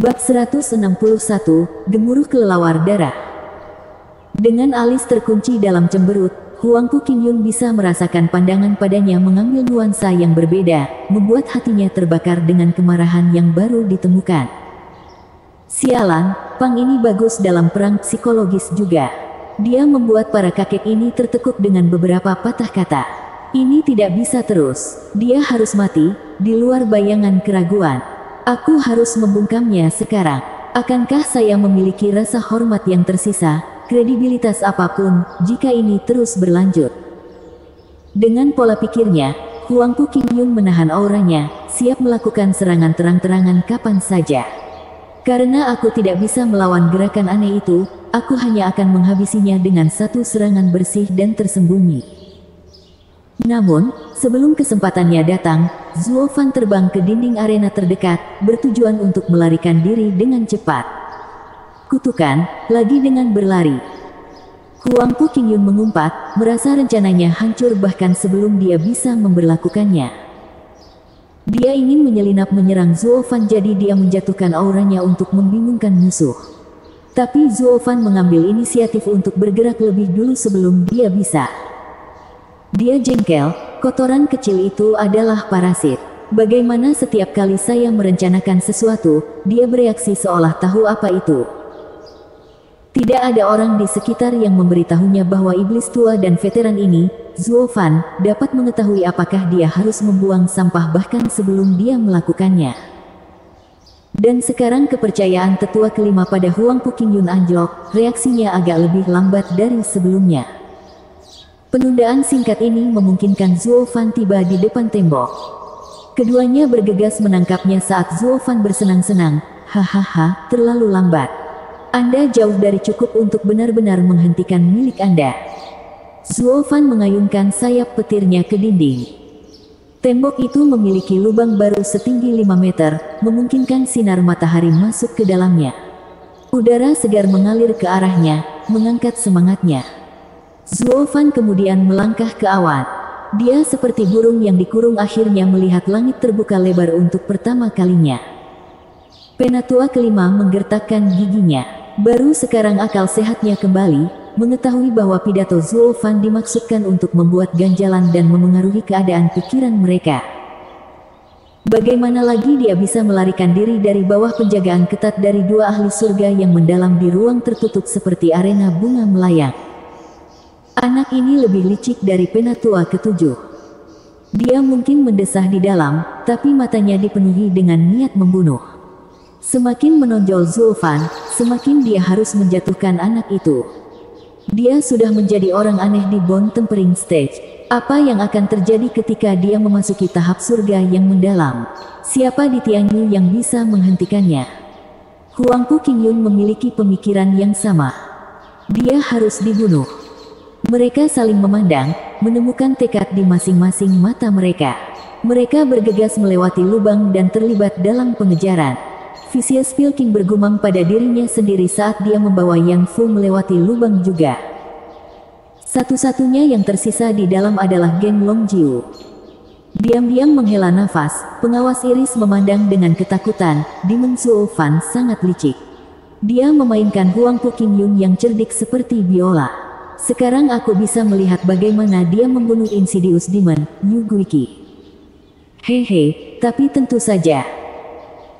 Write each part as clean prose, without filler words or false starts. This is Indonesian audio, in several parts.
Bab 161, Gemuruh Kelelawar Darah. Dengan alis terkunci dalam cemberut, Huangpu Qingyun bisa merasakan pandangan padanya mengambil nuansa yang berbeda, membuat hatinya terbakar dengan kemarahan yang baru ditemukan. Sialan, Pang ini bagus dalam perang psikologis juga. Dia membuat para kakek ini tertekuk dengan beberapa patah kata. Ini tidak bisa terus, dia harus mati, di luar bayangan keraguan. Aku harus membungkamnya sekarang. Akankah saya memiliki rasa hormat yang tersisa, kredibilitas apapun, jika ini terus berlanjut? Dengan pola pikirnya, Huangpu Qingyun menahan auranya, siap melakukan serangan terang-terangan kapan saja. Karena aku tidak bisa melawan gerakan aneh itu, aku hanya akan menghabisinya dengan satu serangan bersih dan tersembunyi. Namun, sebelum kesempatannya datang, Zuo Fan terbang ke dinding arena terdekat, bertujuan untuk melarikan diri dengan cepat. Kutukan, lagi dengan berlari. Huangpu Qingyun mengumpat, merasa rencananya hancur bahkan sebelum dia bisa memberlakukannya. Dia ingin menyelinap menyerang Zuo Fan, jadi dia menjatuhkan auranya untuk membingungkan musuh. Tapi Zuo Fan mengambil inisiatif untuk bergerak lebih dulu sebelum dia bisa. Dia jengkel, kotoran kecil itu adalah parasit. Bagaimana setiap kali saya merencanakan sesuatu, dia bereaksi seolah tahu apa itu. Tidak ada orang di sekitar yang memberitahunya bahwa iblis tua dan veteran ini, Zuo Fan, dapat mengetahui apakah dia harus membuang sampah bahkan sebelum dia melakukannya. Dan sekarang kepercayaan tetua kelima pada Huangpu Qingyun anjlok, reaksinya agak lebih lambat dari sebelumnya. Penundaan singkat ini memungkinkan Zuo Fan tiba di depan tembok. Keduanya bergegas menangkapnya saat Zuo Fan bersenang-senang. Hahaha, terlalu lambat. Anda jauh dari cukup untuk benar-benar menghentikan milik Anda. Zuo Fan mengayunkan sayap petirnya ke dinding. Tembok itu memiliki lubang baru setinggi 5 meter, memungkinkan sinar matahari masuk ke dalamnya. Udara segar mengalir ke arahnya, mengangkat semangatnya. Zuo Fan kemudian melangkah ke awan. Dia seperti burung yang dikurung akhirnya melihat langit terbuka lebar untuk pertama kalinya. Penatua kelima menggertakkan giginya. Baru sekarang akal sehatnya kembali, mengetahui bahwa pidato Zuo Fan dimaksudkan untuk membuat ganjalan dan memengaruhi keadaan pikiran mereka. Bagaimana lagi dia bisa melarikan diri dari bawah penjagaan ketat dari dua ahli surga yang mendalam di ruang tertutup seperti arena bunga melayang? Anak ini lebih licik dari penatua ketujuh. Dia mungkin mendesah di dalam, tapi matanya dipenuhi dengan niat membunuh. Semakin menonjol Zuo Fan, semakin dia harus menjatuhkan anak itu. Dia sudah menjadi orang aneh di Bone Tempering Stage. Apa yang akan terjadi ketika dia memasuki tahap surga yang mendalam? Siapa di Tianyu yang bisa menghentikannya? Huangpu Qingyun memiliki pemikiran yang sama. Dia harus dibunuh. Mereka saling memandang, menemukan tekad di masing-masing mata mereka. Mereka bergegas melewati lubang dan terlibat dalam pengejaran. Vicious Pilking bergumam pada dirinya sendiri saat dia membawa Yang Fu melewati lubang juga. Satu-satunya yang tersisa di dalam adalah geng Long Jiu. Diam-diam menghela nafas, pengawas iris memandang dengan ketakutan. Demon Zuo Fan sangat licik. Dia memainkan Huangpu Qingyun yang cerdik seperti biola. Sekarang aku bisa melihat bagaimana dia membunuh Insidious Demon, Yu Guiqi. Hehe, tapi tentu saja.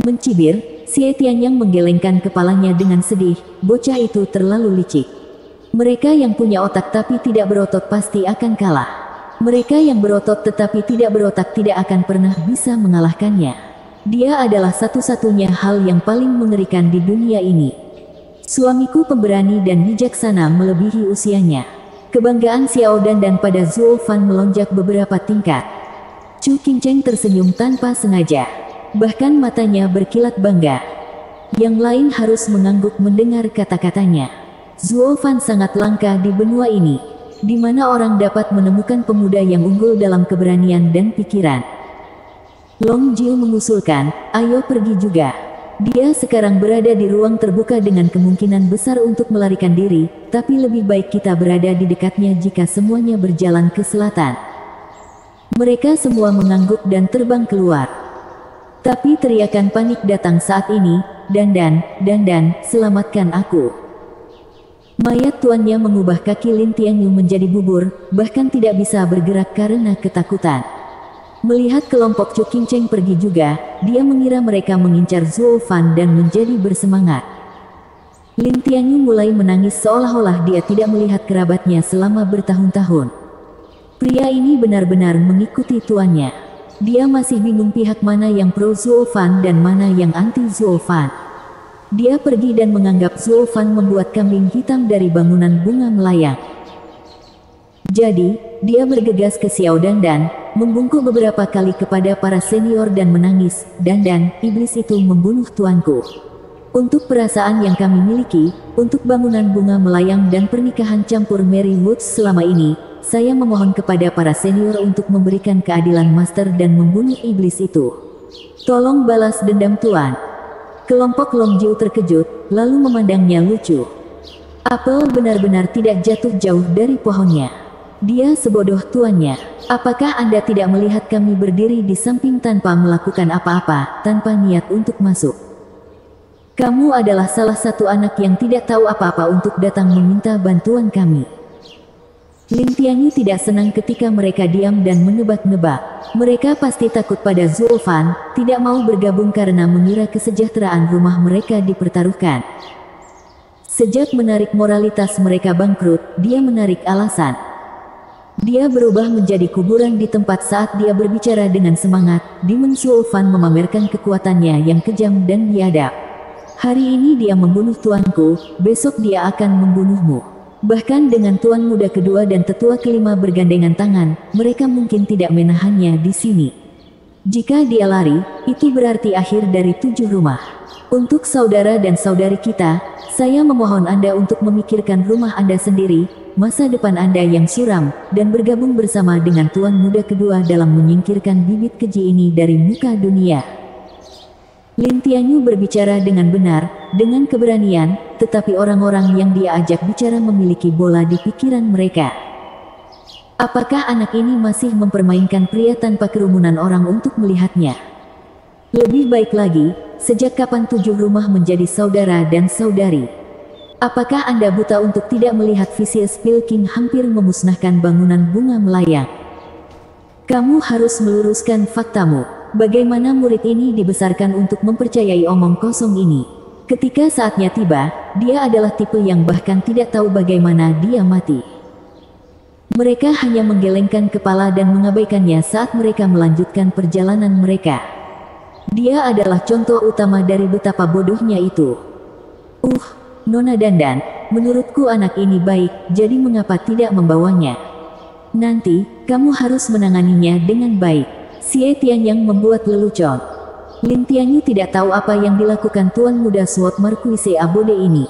Mencibir, Xie Tianyang menggelengkan kepalanya dengan sedih, bocah itu terlalu licik. Mereka yang punya otak tapi tidak berotot pasti akan kalah. Mereka yang berotot tetapi tidak berotak tidak akan pernah bisa mengalahkannya. Dia adalah satu-satunya hal yang paling mengerikan di dunia ini. Suamiku pemberani dan bijaksana melebihi usianya. Kebanggaan Xiao Dan pada Zuo Fan melonjak beberapa tingkat. Chu Qingcheng tersenyum tanpa sengaja. Bahkan matanya berkilat bangga. Yang lain harus mengangguk mendengar kata-katanya. Zuo Fan sangat langka di benua ini, di mana orang dapat menemukan pemuda yang unggul dalam keberanian dan pikiran. Long Jiu mengusulkan, ayo pergi juga. Dia sekarang berada di ruang terbuka dengan kemungkinan besar untuk melarikan diri, tapi lebih baik kita berada di dekatnya jika semuanya berjalan ke selatan. Mereka semua mengangguk dan terbang keluar. Tapi teriakan panik datang saat ini, Dandan, selamatkan aku. Mayat tuannya mengubah kaki Lin Tianyu menjadi bubur, bahkan tidak bisa bergerak karena ketakutan. Melihat kelompok Chu Qingcheng pergi juga, dia mengira mereka mengincar Zuo Fan dan menjadi bersemangat. Lin Tianyu mulai menangis seolah-olah dia tidak melihat kerabatnya selama bertahun-tahun. Pria ini benar-benar mengikuti tuannya. Dia masih bingung pihak mana yang pro Zuo Fan dan mana yang anti Zuo Fan. Dia pergi dan menganggap Zuo Fan membuat kambing hitam dari bangunan bunga melayang. Jadi, dia bergegas ke Xiao Dandan, membungkuk beberapa kali kepada para senior dan menangis, "Dandan, iblis itu membunuh tuanku. Untuk perasaan yang kami miliki, untuk bangunan bunga melayang dan pernikahan campur Mary Woods selama ini, saya memohon kepada para senior untuk memberikan keadilan master dan membunuh iblis itu. Tolong balas dendam tuan." Kelompok Long Jiu terkejut, lalu memandangnya lucu. Apel benar-benar tidak jatuh jauh dari pohonnya. Dia sebodoh tuannya. Apakah Anda tidak melihat kami berdiri di samping tanpa melakukan apa-apa, tanpa niat untuk masuk? Kamu adalah salah satu anak yang tidak tahu apa-apa untuk datang meminta bantuan kami. Lin Tianyu tidak senang ketika mereka diam dan menebak-nebak. Mereka pasti takut pada Zuo Fan, tidak mau bergabung karena mengira kesejahteraan rumah mereka dipertaruhkan. Sejak menarik moralitas mereka bangkrut, dia menarik alasan. Dia berubah menjadi kuburan di tempat saat dia berbicara dengan semangat. Demon Zuo Fan memamerkan kekuatannya yang kejam dan biadab. Hari ini dia membunuh tuanku, besok dia akan membunuhmu. Bahkan dengan tuan muda kedua dan tetua kelima bergandengan tangan, mereka mungkin tidak menahannya di sini. Jika dia lari, itu berarti akhir dari 7 rumah. Untuk saudara dan saudari kita, saya memohon Anda untuk memikirkan rumah Anda sendiri, masa depan Anda yang suram, dan bergabung bersama dengan tuan muda kedua dalam menyingkirkan bibit keji ini dari muka dunia. Lin Tianyu berbicara dengan benar, dengan keberanian, tetapi orang-orang yang dia ajak bicara memiliki bola di pikiran mereka. Apakah anak ini masih mempermainkan pria tanpa kerumunan orang untuk melihatnya? Lebih baik lagi, sejak kapan 7 rumah menjadi saudara dan saudari? Apakah Anda buta untuk tidak melihat Vicious Pilking hampir memusnahkan bangunan bunga melayang? Kamu harus meluruskan faktamu. Bagaimana murid ini dibesarkan untuk mempercayai omong kosong ini? Ketika saatnya tiba, dia adalah tipe yang bahkan tidak tahu bagaimana dia mati. Mereka hanya menggelengkan kepala dan mengabaikannya saat mereka melanjutkan perjalanan mereka. Dia adalah contoh utama dari betapa bodohnya itu. Nona Dandan, menurutku anak ini baik, jadi mengapa tidak membawanya? Nanti, kamu harus menanganinya dengan baik. Xie Tianyang membuat lelucon. Lin Tianyu tidak tahu apa yang dilakukan tuan muda Sword Marquise Abode ini.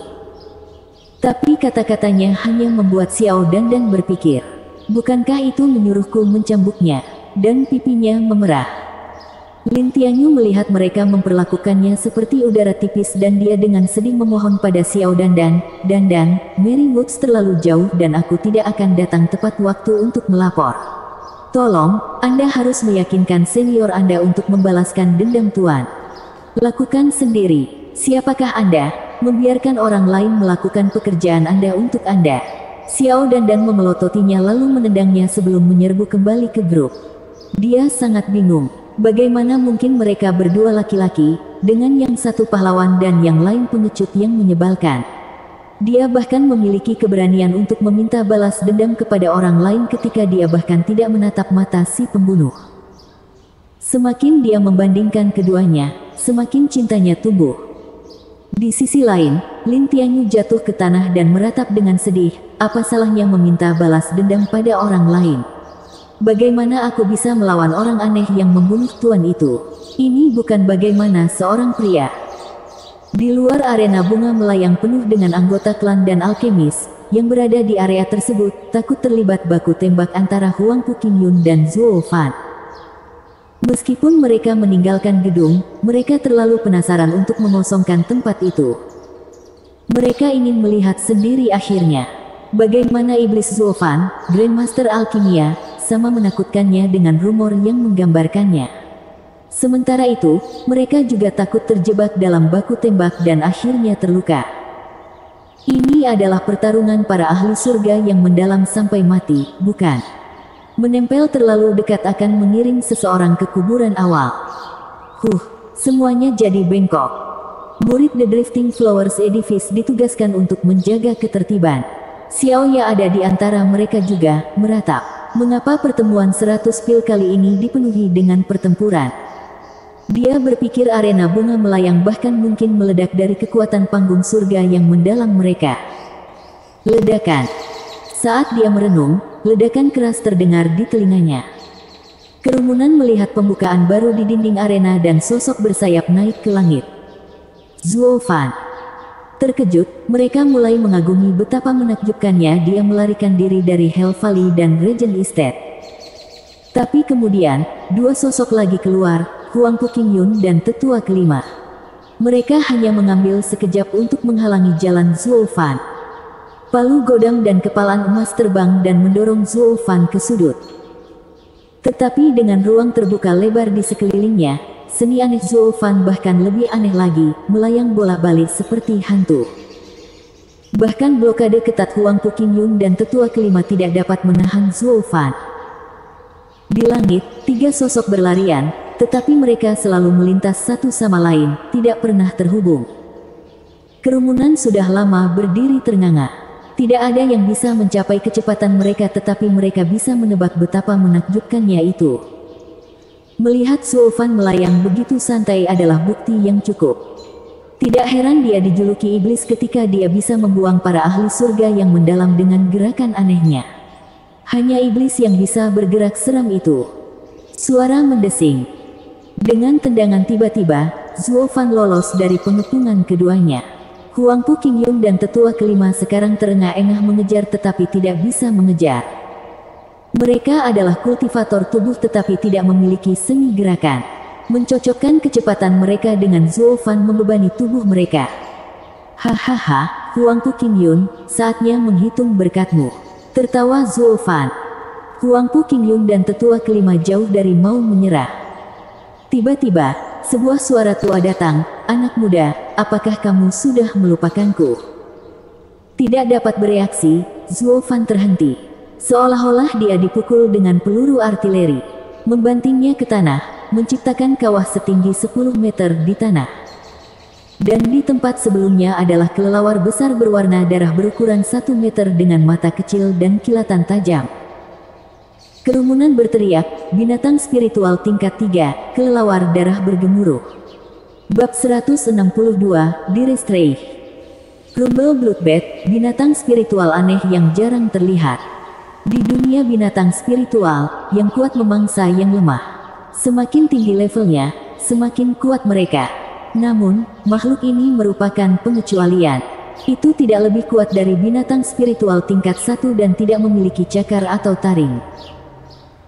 Tapi kata-katanya hanya membuat Xiao Dandan berpikir. Bukankah itu menyuruhku mencambuknya? Dan pipinya memerah. Lin Tianyu melihat mereka memperlakukannya seperti udara tipis dan dia dengan sedih memohon pada Xiao Dandan, "Dandan, Mary Woods terlalu jauh dan aku tidak akan datang tepat waktu untuk melapor. Tolong, Anda harus meyakinkan senior Anda untuk membalaskan dendam tuan. Lakukan sendiri. Siapakah Anda? Membiarkan orang lain melakukan pekerjaan Anda untuk Anda." Xiao Dandan memelototinya lalu menendangnya sebelum menyerbu kembali ke grup. Dia sangat bingung. Bagaimana mungkin mereka berdua laki-laki, dengan yang satu pahlawan dan yang lain pengecut yang menyebalkan. Dia bahkan memiliki keberanian untuk meminta balas dendam kepada orang lain ketika dia bahkan tidak menatap mata si pembunuh. Semakin dia membandingkan keduanya, semakin cintanya tumbuh. Di sisi lain, Lin Tianyu jatuh ke tanah dan meratap dengan sedih. Apa salahnya meminta balas dendam pada orang lain? Bagaimana aku bisa melawan orang aneh yang membunuh tuan itu? Ini bukan bagaimana seorang pria. Di luar arena bunga melayang penuh dengan anggota klan dan alkemis, yang berada di area tersebut, takut terlibat baku tembak antara Huangpu Qingyun dan Zuo Fan. Meskipun mereka meninggalkan gedung, mereka terlalu penasaran untuk mengosongkan tempat itu. Mereka ingin melihat sendiri akhirnya. Bagaimana iblis Zuo Fan, Grandmaster Alkimia, sama menakutkannya dengan rumor yang menggambarkannya. Sementara itu, mereka juga takut terjebak dalam baku tembak dan akhirnya terluka. Ini adalah pertarungan para ahli surga yang mendalam sampai mati, bukan? Menempel terlalu dekat akan mengiring seseorang ke kuburan awal. Semuanya jadi bengkok. Murid The Drifting Flowers Edifice ditugaskan untuk menjaga ketertiban. Xiaoya ada di antara mereka juga, meratap. Mengapa pertemuan 100 pil kali ini dipenuhi dengan pertempuran? Dia berpikir arena bunga melayang bahkan mungkin meledak dari kekuatan panggung surga yang mendalam mereka. Ledakan. Saat dia merenung, ledakan keras terdengar di telinganya. Kerumunan melihat pembukaan baru di dinding arena dan sosok bersayap naik ke langit. Zuo Fan. Terkejut, mereka mulai mengagumi betapa menakjubkannya dia melarikan diri dari Hell Valley dan Regent Estate. Tapi kemudian, dua sosok lagi keluar, Huangpu Qingyun dan tetua kelima. Mereka hanya mengambil sekejap untuk menghalangi jalan Zuo Fan. Palu godam dan kepalan emas terbang dan mendorong Zuo Fan ke sudut. Tetapi dengan ruang terbuka lebar di sekelilingnya, seni aneh Zuo Fan bahkan lebih aneh lagi, melayang bolak-balik seperti hantu. Bahkan blokade ketat Huangpu Qingyun dan tetua kelima tidak dapat menahan Zuo Fan. Di langit, tiga sosok berlarian, tetapi mereka selalu melintas satu sama lain, tidak pernah terhubung. Kerumunan sudah lama berdiri ternganga. Tidak ada yang bisa mencapai kecepatan mereka, tetapi mereka bisa menebak betapa menakjubkannya itu. Melihat Zuo Fan melayang begitu santai adalah bukti yang cukup. Tidak heran dia dijuluki iblis ketika dia bisa membuang para ahli surga yang mendalam dengan gerakan anehnya. Hanya iblis yang bisa bergerak seram itu. Suara mendesing. Dengan tendangan tiba-tiba, Zuo Fan lolos dari pengepungan keduanya. Huangpu Qingyun dan tetua kelima sekarang terengah-engah mengejar tetapi tidak bisa mengejar. Mereka adalah kultivator tubuh tetapi tidak memiliki seni gerakan. Mencocokkan kecepatan mereka dengan Zuo Fan membebani tubuh mereka. Hahaha, Huangpu Qingyun, saatnya menghitung berkatmu. Tertawa Zuo Fan. Huangpu Qingyun dan tetua kelima jauh dari mau menyerah. Tiba-tiba, sebuah suara tua datang, "Anak muda, apakah kamu sudah melupakanku?" Tidak dapat bereaksi, Zuo Fan terhenti. Seolah-olah dia dipukul dengan peluru artileri. Membantingnya ke tanah, menciptakan kawah setinggi 10 meter di tanah. Dan di tempat sebelumnya adalah kelelawar besar berwarna darah berukuran 1 meter dengan mata kecil dan kilatan tajam. Kerumunan berteriak, binatang spiritual tingkat 3, kelelawar darah bergemuruh. Bab 162, Direstreih. Rumble Bloodbath, binatang spiritual aneh yang jarang terlihat. Di dunia binatang spiritual, yang kuat memangsa yang lemah. Semakin tinggi levelnya, semakin kuat mereka. Namun, makhluk ini merupakan pengecualian. Itu tidak lebih kuat dari binatang spiritual tingkat 1 dan tidak memiliki cakar atau taring.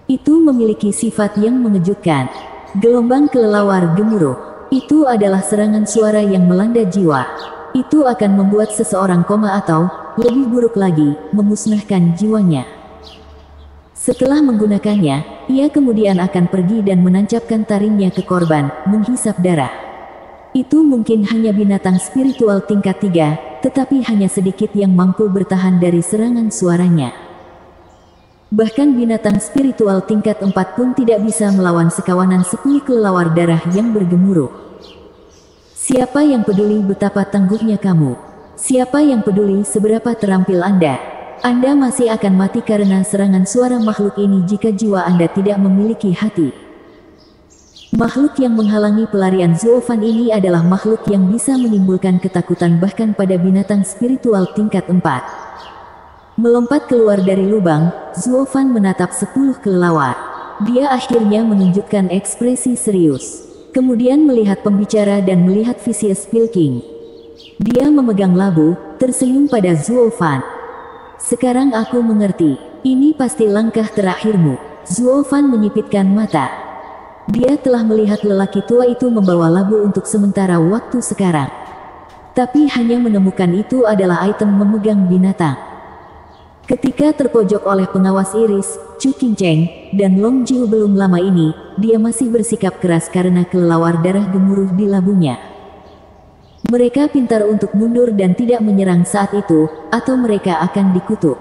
Itu memiliki sifat yang mengejutkan. Gelombang kelelawar gemuruh. Itu adalah serangan suara yang melanda jiwa. Itu akan membuat seseorang koma atau, lebih buruk lagi, memusnahkan jiwanya. Setelah menggunakannya, ia kemudian akan pergi dan menancapkan taringnya ke korban, menghisap darah. Itu mungkin hanya binatang spiritual tingkat 3, tetapi hanya sedikit yang mampu bertahan dari serangan suaranya. Bahkan binatang spiritual tingkat 4 pun tidak bisa melawan sekawanan 10 kelelawar darah yang bergemuruh. Siapa yang peduli betapa tangguhnya kamu? Siapa yang peduli seberapa terampil Anda? Anda masih akan mati karena serangan suara makhluk ini jika jiwa Anda tidak memiliki hati. Makhluk yang menghalangi pelarian Zuo Fan ini adalah makhluk yang bisa menimbulkan ketakutan bahkan pada binatang spiritual tingkat 4. Melompat keluar dari lubang, Zuo Fan menatap 10 kelelawar. Dia akhirnya menunjukkan ekspresi serius. Kemudian melihat pembicara dan melihat Vicious Pilking. Dia memegang labu, tersenyum pada Zuo Fan. "Sekarang aku mengerti. Ini pasti langkah terakhirmu." Zuo Fan menyipitkan mata. Dia telah melihat lelaki tua itu membawa labu untuk sementara waktu sekarang. Tapi hanya menemukan itu adalah item memegang binatang. Ketika terpojok oleh pengawas iris, Chu Qingcheng, dan Long Jiu belum lama ini, dia masih bersikap keras karena kelelawar darah gemuruh di labunya. Mereka pintar untuk mundur dan tidak menyerang saat itu, atau mereka akan dikutuk.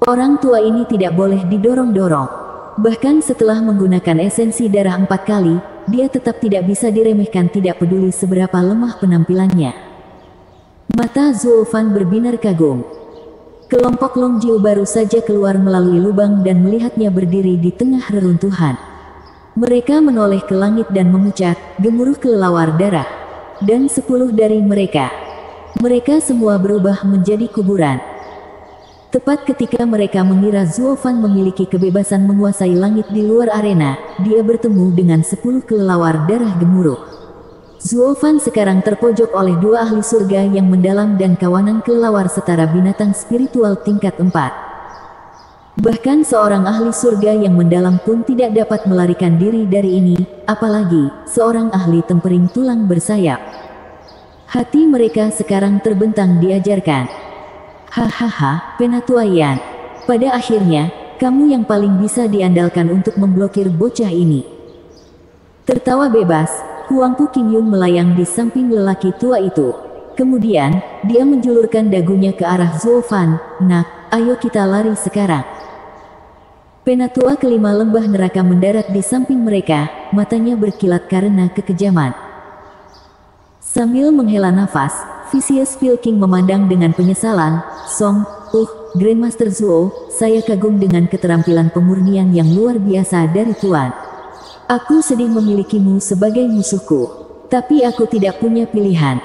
Orang tua ini tidak boleh didorong-dorong. Bahkan setelah menggunakan esensi darah 4 kali, dia tetap tidak bisa diremehkan tidak peduli seberapa lemah penampilannya. Mata Zuo Fan berbinar kagum. Kelompok Long Jiu baru saja keluar melalui lubang dan melihatnya berdiri di tengah reruntuhan. Mereka menoleh ke langit dan memucat, gemuruh kelelawar darah. Dan 10 dari mereka semua berubah menjadi kuburan. Tepat ketika mereka mengira Zuo Fan memiliki kebebasan menguasai langit di luar arena, dia bertemu dengan 10 kelelawar darah gemuruh. Zuo Fan sekarang terpojok oleh 2 ahli surga yang mendalam dan kawanan kelelawar setara binatang spiritual tingkat 4. Bahkan seorang ahli surga yang mendalam pun tidak dapat melarikan diri dari ini, apalagi seorang ahli tempering tulang bersayap. Hati mereka sekarang terbentang diajarkan. Hahaha, Penatua Yan. Pada akhirnya, kamu yang paling bisa diandalkan untuk memblokir bocah ini. Tertawa bebas, Huangpu Qingyun melayang di samping lelaki tua itu. Kemudian, dia menjulurkan dagunya ke arah Zuo Fan. Nak, ayo kita lari sekarang. Penatua kelima lembah neraka mendarat di samping mereka, matanya berkilat karena kekejaman. Sambil menghela nafas, Vicious Pilking memandang dengan penyesalan. Song, Grandmaster Zuo, saya kagum dengan keterampilan pemurnian yang luar biasa dari Tuan. Aku sedih memilikimu sebagai musuhku, tapi aku tidak punya pilihan.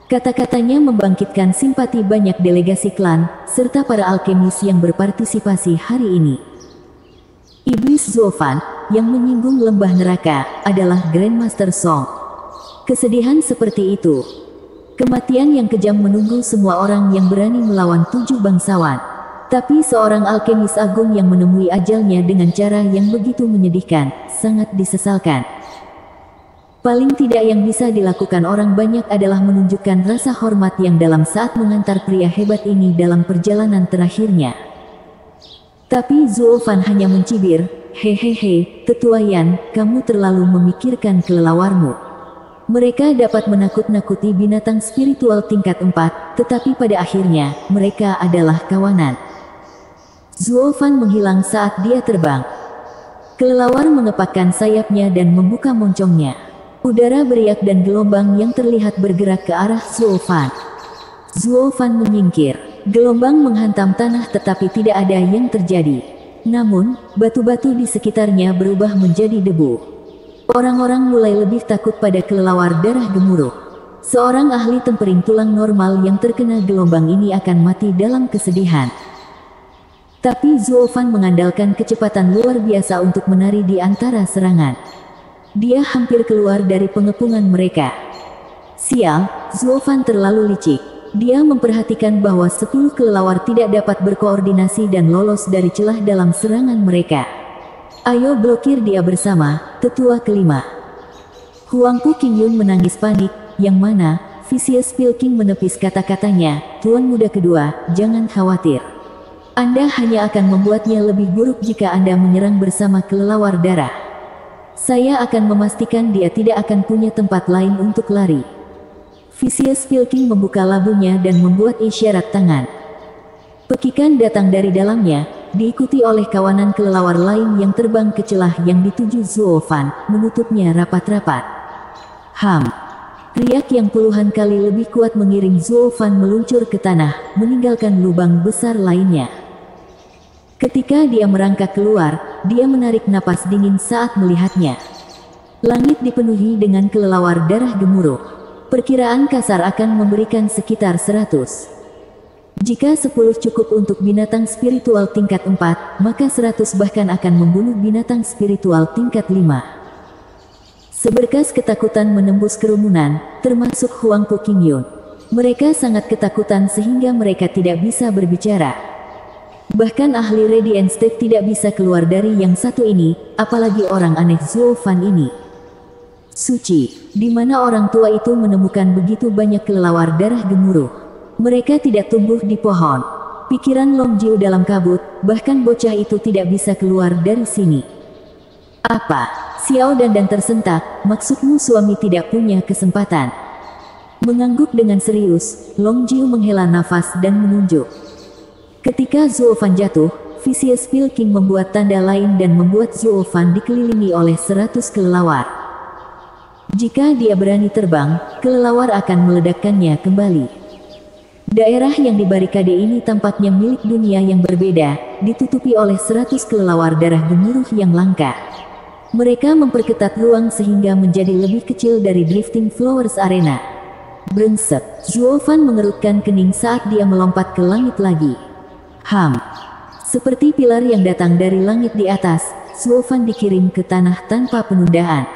Kata-katanya membangkitkan simpati banyak delegasi klan, serta para alkemis yang berpartisipasi hari ini. Iblis Zuo Fan, yang menyinggung lembah neraka, adalah Grandmaster Song. Kesedihan seperti itu. Kematian yang kejam menunggu semua orang yang berani melawan 7 bangsawan. Tapi seorang alkemis agung yang menemui ajalnya dengan cara yang begitu menyedihkan, sangat disesalkan. Paling tidak yang bisa dilakukan orang banyak adalah menunjukkan rasa hormat yang dalam saat mengantar pria hebat ini dalam perjalanan terakhirnya. Tapi Zuo Fan hanya mencibir, hehehe, Tetua Yan, kamu terlalu memikirkan kelelawarmu. Mereka dapat menakut-nakuti binatang spiritual tingkat 4, tetapi pada akhirnya, mereka adalah kawanan. Zuo Fan menghilang saat dia terbang. Kelelawar mengepakkan sayapnya dan membuka moncongnya. Udara beriak dan gelombang yang terlihat bergerak ke arah Zuo Fan. Zuo Fan menyingkir. Gelombang menghantam tanah tetapi tidak ada yang terjadi. Namun, batu-batu di sekitarnya berubah menjadi debu. Orang-orang mulai lebih takut pada kelelawar darah gemuruh. Seorang ahli tempering tulang normal yang terkena gelombang ini akan mati dalam kesedihan. Tapi Zuo Fan mengandalkan kecepatan luar biasa untuk menari di antara serangan. Dia hampir keluar dari pengepungan mereka. Sial, Zuo Fan terlalu licik. Dia memperhatikan bahwa 10 kelelawar tidak dapat berkoordinasi dan lolos dari celah dalam serangan mereka. Ayo blokir dia bersama, Tetua kelima. Huangpu Qingyun menangis panik, yang mana, Vicious Pilking menepis kata-katanya, Tuan muda kedua, jangan khawatir. Anda hanya akan membuatnya lebih buruk jika Anda menyerang bersama kelelawar darah. Saya akan memastikan dia tidak akan punya tempat lain untuk lari. Vicious Pilking membuka labunya dan membuat isyarat tangan. Pekikan datang dari dalamnya, diikuti oleh kawanan kelelawar lain yang terbang ke celah yang dituju Zuo Fan, menutupnya rapat-rapat. Riak yang puluhan kali lebih kuat mengiring Zuo Fan meluncur ke tanah, meninggalkan lubang besar lainnya. Ketika dia merangkak keluar, dia menarik napas dingin saat melihatnya. Langit dipenuhi dengan kelelawar darah gemuruh. Perkiraan kasar akan memberikan sekitar 100. Jika 10 cukup untuk binatang spiritual tingkat 4, maka 100 bahkan akan membunuh binatang spiritual tingkat 5. Seberkas ketakutan menembus kerumunan, termasuk Huangpu Qingyun. Mereka sangat ketakutan sehingga mereka tidak bisa berbicara. Bahkan ahli Radiant State tidak bisa keluar dari yang satu ini, apalagi orang aneh Zuo Fan ini. Suci, di mana orang tua itu menemukan begitu banyak kelelawar darah gemuruh. Mereka tidak tumbuh di pohon. Pikiran Long Jiu dalam kabut, bahkan bocah itu tidak bisa keluar dari sini. Apa? Xiao Dan tersentak, maksudmu suami tidak punya kesempatan? Mengangguk dengan serius, Long Jiu menghela nafas dan menunjuk. Ketika Zuo Fan jatuh, Vicious Pilking membuat tanda lain dan membuat Zuo Fan dikelilingi oleh 100 kelelawar. Jika dia berani terbang, kelelawar akan meledakkannya kembali. Daerah yang dibarikade ini tampaknya milik dunia yang berbeda, ditutupi oleh 100 kelelawar darah gemuruh yang langka. Mereka memperketat ruang sehingga menjadi lebih kecil dari Drifting Flowers Arena. Brengsek, Zuo Fan mengerutkan kening saat dia melompat ke langit lagi. Seperti pilar yang datang dari langit di atas, Zuo Fan dikirim ke tanah tanpa penundaan.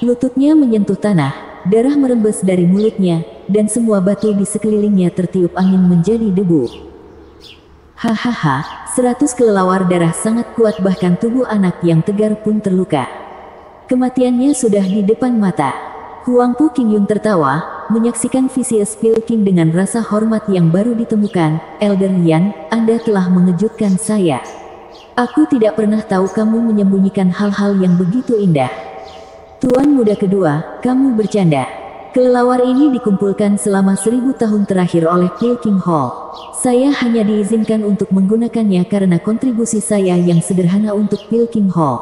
Lututnya menyentuh tanah, darah merembes dari mulutnya, dan semua batu di sekelilingnya tertiup angin menjadi debu. Hahaha, 100 kelelawar darah sangat kuat, bahkan tubuh anak yang tegar pun terluka. Kematiannya sudah di depan mata. Huangpu Qingyun tertawa, menyaksikan Vicious Pilking dengan rasa hormat yang baru ditemukan. Elder Yan, Anda telah mengejutkan saya. Aku tidak pernah tahu kamu menyembunyikan hal-hal yang begitu indah. Tuan muda kedua, kamu bercanda. Kelelawar ini dikumpulkan selama 1000 tahun terakhir oleh Pilking Hall. Saya hanya diizinkan untuk menggunakannya karena kontribusi saya yang sederhana untuk Pilking Hall.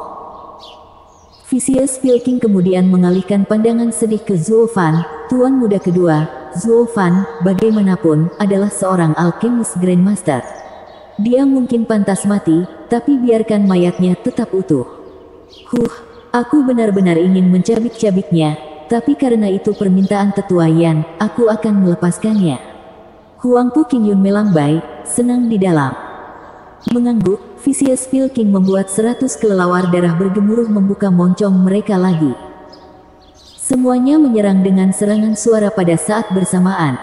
Vicious Pilking kemudian mengalihkan pandangan sedih ke Zuo Fan. Tuan muda kedua, Zuo Fan, bagaimanapun, adalah seorang alkemis Grandmaster. Dia mungkin pantas mati, tapi biarkan mayatnya tetap utuh. Aku benar-benar ingin mencabik-cabiknya, tapi karena itu permintaan tetua Yan, aku akan melepaskannya. Huangpu Qingyun melambai, senang di dalam. Mengangguk, Vicious Pilking membuat 100 kelelawar darah bergemuruh membuka moncong mereka lagi. Semuanya menyerang dengan serangan suara pada saat bersamaan.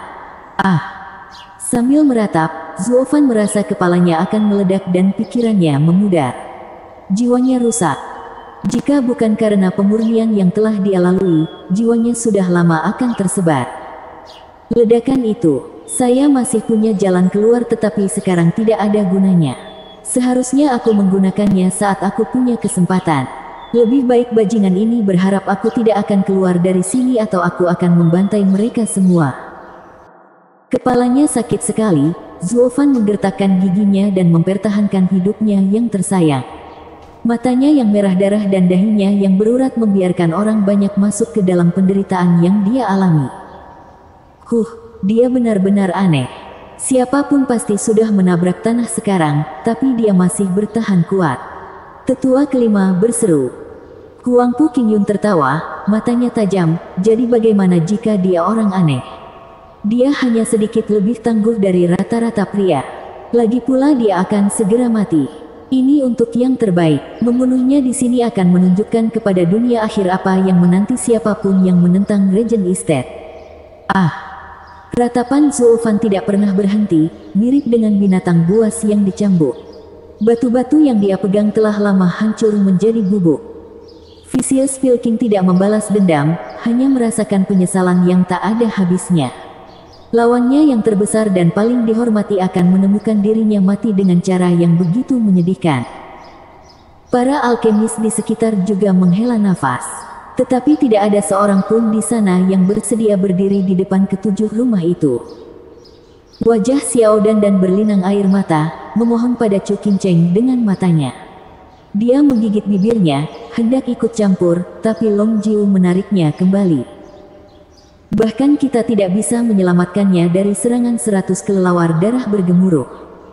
Sambil meratap, Zuo Fan merasa kepalanya akan meledak dan pikirannya memudar. Jiwanya rusak. Jika bukan karena pemurnian yang telah dia lalui, jiwanya sudah lama akan tersebar. Ledakan itu, saya masih punya jalan keluar, tetapi sekarang tidak ada gunanya. Seharusnya aku menggunakannya saat aku punya kesempatan. Lebih baik bajingan ini berharap aku tidak akan keluar dari sini atau aku akan membantai mereka semua. Kepalanya sakit sekali, Zuo Fan menggertakkan giginya dan mempertahankan hidupnya yang tersayang. Matanya yang merah darah dan dahinya yang berurat membiarkan orang banyak masuk ke dalam penderitaan yang dia alami. Dia benar-benar aneh. Siapapun pasti sudah menabrak tanah sekarang, tapi dia masih bertahan kuat. Tetua kelima berseru. Huangpu Qingyun tertawa, matanya tajam, jadi bagaimana jika dia orang aneh? Dia hanya sedikit lebih tangguh dari rata-rata pria. Lagi pula dia akan segera mati. Ini untuk yang terbaik. Membunuhnya di sini akan menunjukkan kepada dunia akhir apa yang menanti siapapun yang menentang Regent Estate. Ratapan Zuo Fan tidak pernah berhenti, mirip dengan binatang buas yang dicambuk. Batu-batu yang dia pegang telah lama hancur menjadi bubuk. Vicious Pilking tidak membalas dendam, hanya merasakan penyesalan yang tak ada habisnya. Lawannya yang terbesar dan paling dihormati akan menemukan dirinya mati dengan cara yang begitu menyedihkan. Para alkemis di sekitar juga menghela nafas. Tetapi tidak ada seorang pun di sana yang bersedia berdiri di depan ketujuh rumah itu. Wajah Xiao Dan berlinang air mata, memohon pada Chu Qingcheng dengan matanya. Dia menggigit bibirnya, hendak ikut campur, tapi Long Jiu menariknya kembali. Bahkan kita tidak bisa menyelamatkannya dari serangan 100 kelelawar darah bergemuruh.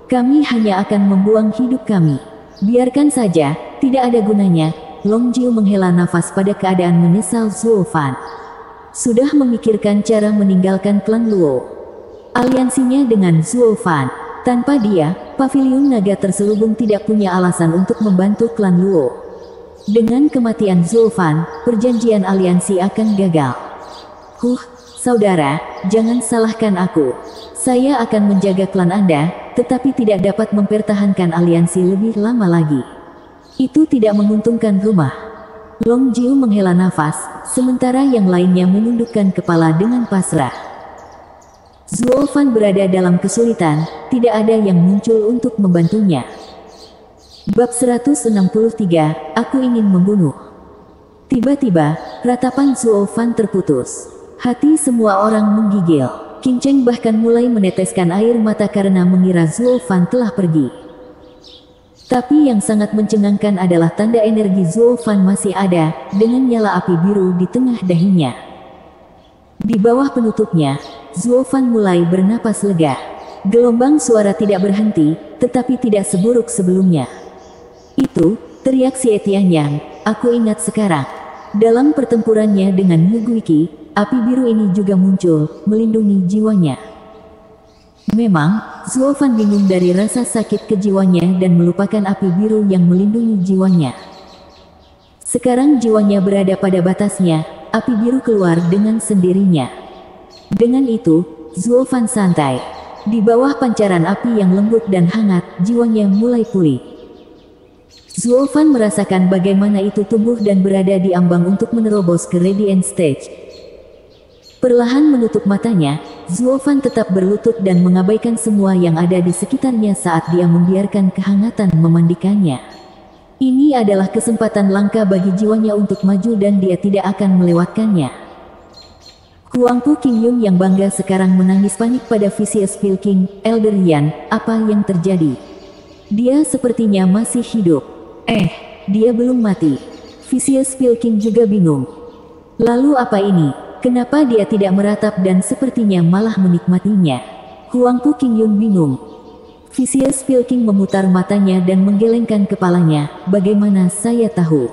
Kami hanya akan membuang hidup kami. Biarkan saja, tidak ada gunanya. Long Jiu menghela nafas pada keadaan menyesal Zuo Fan. Sudah memikirkan cara meninggalkan klan Luo. Aliansinya dengan Zuo Fan. Tanpa dia, paviliun naga terselubung tidak punya alasan untuk membantu klan Luo. Dengan kematian Zuo Fan, perjanjian aliansi akan gagal. Saudara, jangan salahkan aku. Saya akan menjaga klan Anda, tetapi tidak dapat mempertahankan aliansi lebih lama lagi. Itu tidak menguntungkan rumah. Long Jiu menghela nafas, sementara yang lainnya menundukkan kepala dengan pasrah. Zuo Fan berada dalam kesulitan, tidak ada yang muncul untuk membantunya. Bab 163, Aku Ingin Membunuh. Tiba-tiba, ratapan Zuo Fan terputus. Hati semua orang menggigil. Qing Cheng bahkan mulai meneteskan air mata karena mengira Zuo Fan telah pergi. Tapi yang sangat mencengangkan adalah tanda energi Zuo Fan masih ada, dengan nyala api biru di tengah dahinya. Di bawah penutupnya, Zuo Fan mulai bernapas lega. Gelombang suara tidak berhenti, tetapi tidak seburuk sebelumnya. Itu, teriak Xie Tianyang, aku ingat sekarang. Dalam pertempurannya dengan Hu Guiqi, api biru ini juga muncul, melindungi jiwanya. Memang, Zuo Fan bingung dari rasa sakit kejiwanya dan melupakan api biru yang melindungi jiwanya. Sekarang jiwanya berada pada batasnya, api biru keluar dengan sendirinya. Dengan itu, Zuo Fan santai. Di bawah pancaran api yang lembut dan hangat, jiwanya mulai pulih. Zuo Fan merasakan bagaimana itu tumbuh dan berada di ambang untuk menerobos ke Radiant Stage. Perlahan menutup matanya, Zuo Fan tetap berlutut dan mengabaikan semua yang ada di sekitarnya saat dia membiarkan kehangatan memandikannya. Ini adalah kesempatan langka bagi jiwanya untuk maju dan dia tidak akan melewatkannya. Huangpu Qingyun yang bangga sekarang menangis panik pada Vicious Pilking, Elder Yan, apa yang terjadi? Dia sepertinya masih hidup. Dia belum mati. Vicious Pilking juga bingung. Lalu apa ini? Kenapa dia tidak meratap dan sepertinya malah menikmatinya? Huangpu Qingyun bingung. Vicious Pilking memutar matanya dan menggelengkan kepalanya. Bagaimana saya tahu?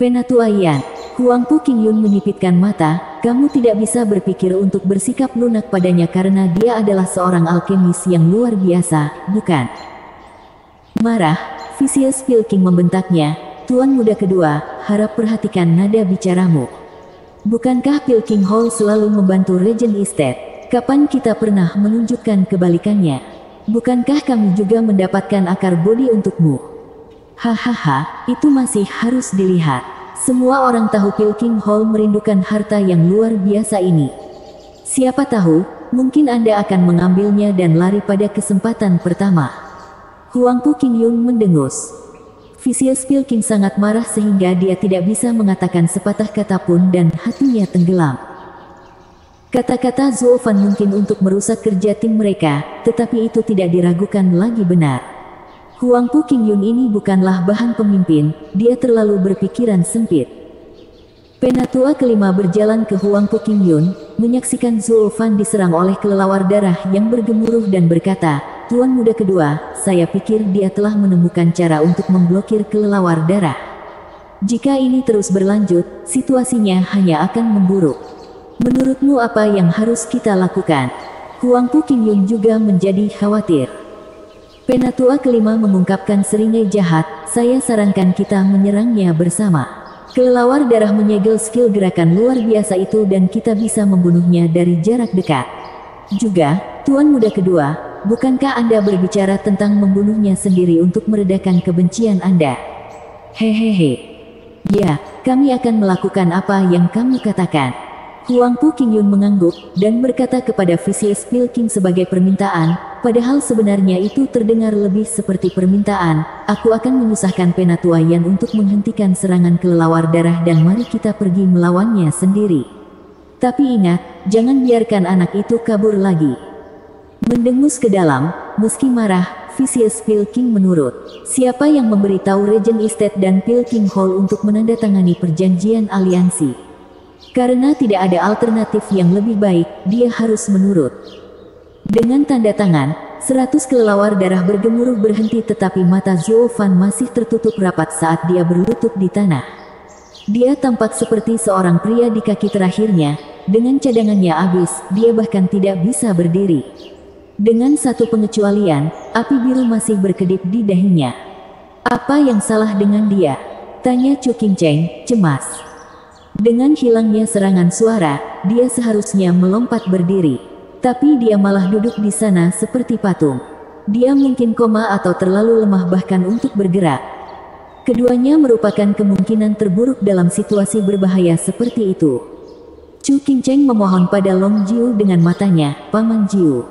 Penatua Yan. Huangpu Qingyun menyipitkan mata. Kamu tidak bisa berpikir untuk bersikap lunak padanya karena dia adalah seorang alkemis yang luar biasa, bukan? Marah, Vicious Pilking membentaknya. Tuan muda kedua, harap perhatikan nada bicaramu. Bukankah Pilking Hall selalu membantu Regent Estate? Kapan kita pernah menunjukkan kebalikannya? Bukankah kami juga mendapatkan akar bodi untukmu? Hahaha, itu masih harus dilihat. Semua orang tahu Pilking Hall merindukan harta yang luar biasa ini. Siapa tahu, mungkin Anda akan mengambilnya dan lari pada kesempatan pertama. Huangpu Qingyun mendengus. Vicious Pilking sangat marah sehingga dia tidak bisa mengatakan sepatah kata pun dan hatinya tenggelam. Kata-kata Zuo Fan mungkin untuk merusak kerja tim mereka, tetapi itu tidak diragukan lagi benar. Huangpu Qingyun ini bukanlah bahan pemimpin, dia terlalu berpikiran sempit. Penatua kelima berjalan ke Huangpu Qingyun, menyaksikan Zuo Fan diserang oleh kelelawar darah yang bergemuruh dan berkata, Tuan muda kedua, saya pikir dia telah menemukan cara untuk memblokir kelelawar darah. Jika ini terus berlanjut, situasinya hanya akan memburuk. Menurutmu apa yang harus kita lakukan? Huangpu Qingyun juga menjadi khawatir. Penatua kelima mengungkapkan seringai jahat, saya sarankan kita menyerangnya bersama. Kelelawar darah menyegel skill gerakan luar biasa itu dan kita bisa membunuhnya dari jarak dekat. Juga, Tuan muda kedua, bukankah Anda berbicara tentang membunuhnya sendiri untuk meredakan kebencian Anda? Hehehe. Ya, kami akan melakukan apa yang kamu katakan. Huangpu Qingyun mengangguk, dan berkata kepada Vicious Pilking sebagai permintaan, padahal sebenarnya itu terdengar lebih seperti permintaan, aku akan menyusahkan Penatua Yan untuk menghentikan serangan kelelawar darah dan mari kita pergi melawannya sendiri. Tapi ingat, jangan biarkan anak itu kabur lagi. Mendengus ke dalam, meski marah, Vicious Pilking menurut. Siapa yang memberitahu Regent Estate dan Pilking Hall untuk menandatangani perjanjian aliansi? Karena tidak ada alternatif yang lebih baik, dia harus menurut. Dengan tanda tangan, 100 kelelawar darah bergemuruh berhenti tetapi mata Zuo Fan masih tertutup rapat saat dia berlutut di tanah. Dia tampak seperti seorang pria di kaki terakhirnya, dengan cadangannya habis, dia bahkan tidak bisa berdiri. Dengan satu pengecualian, api biru masih berkedip di dahinya. Apa yang salah dengan dia? Tanya Chu Qingcheng, cemas. Dengan hilangnya serangan suara, dia seharusnya melompat berdiri. Tapi dia malah duduk di sana seperti patung. Dia mungkin koma atau terlalu lemah bahkan untuk bergerak. Keduanya merupakan kemungkinan terburuk dalam situasi berbahaya seperti itu. Chu Qingcheng memohon pada Long Jiu dengan matanya, Paman Jiu.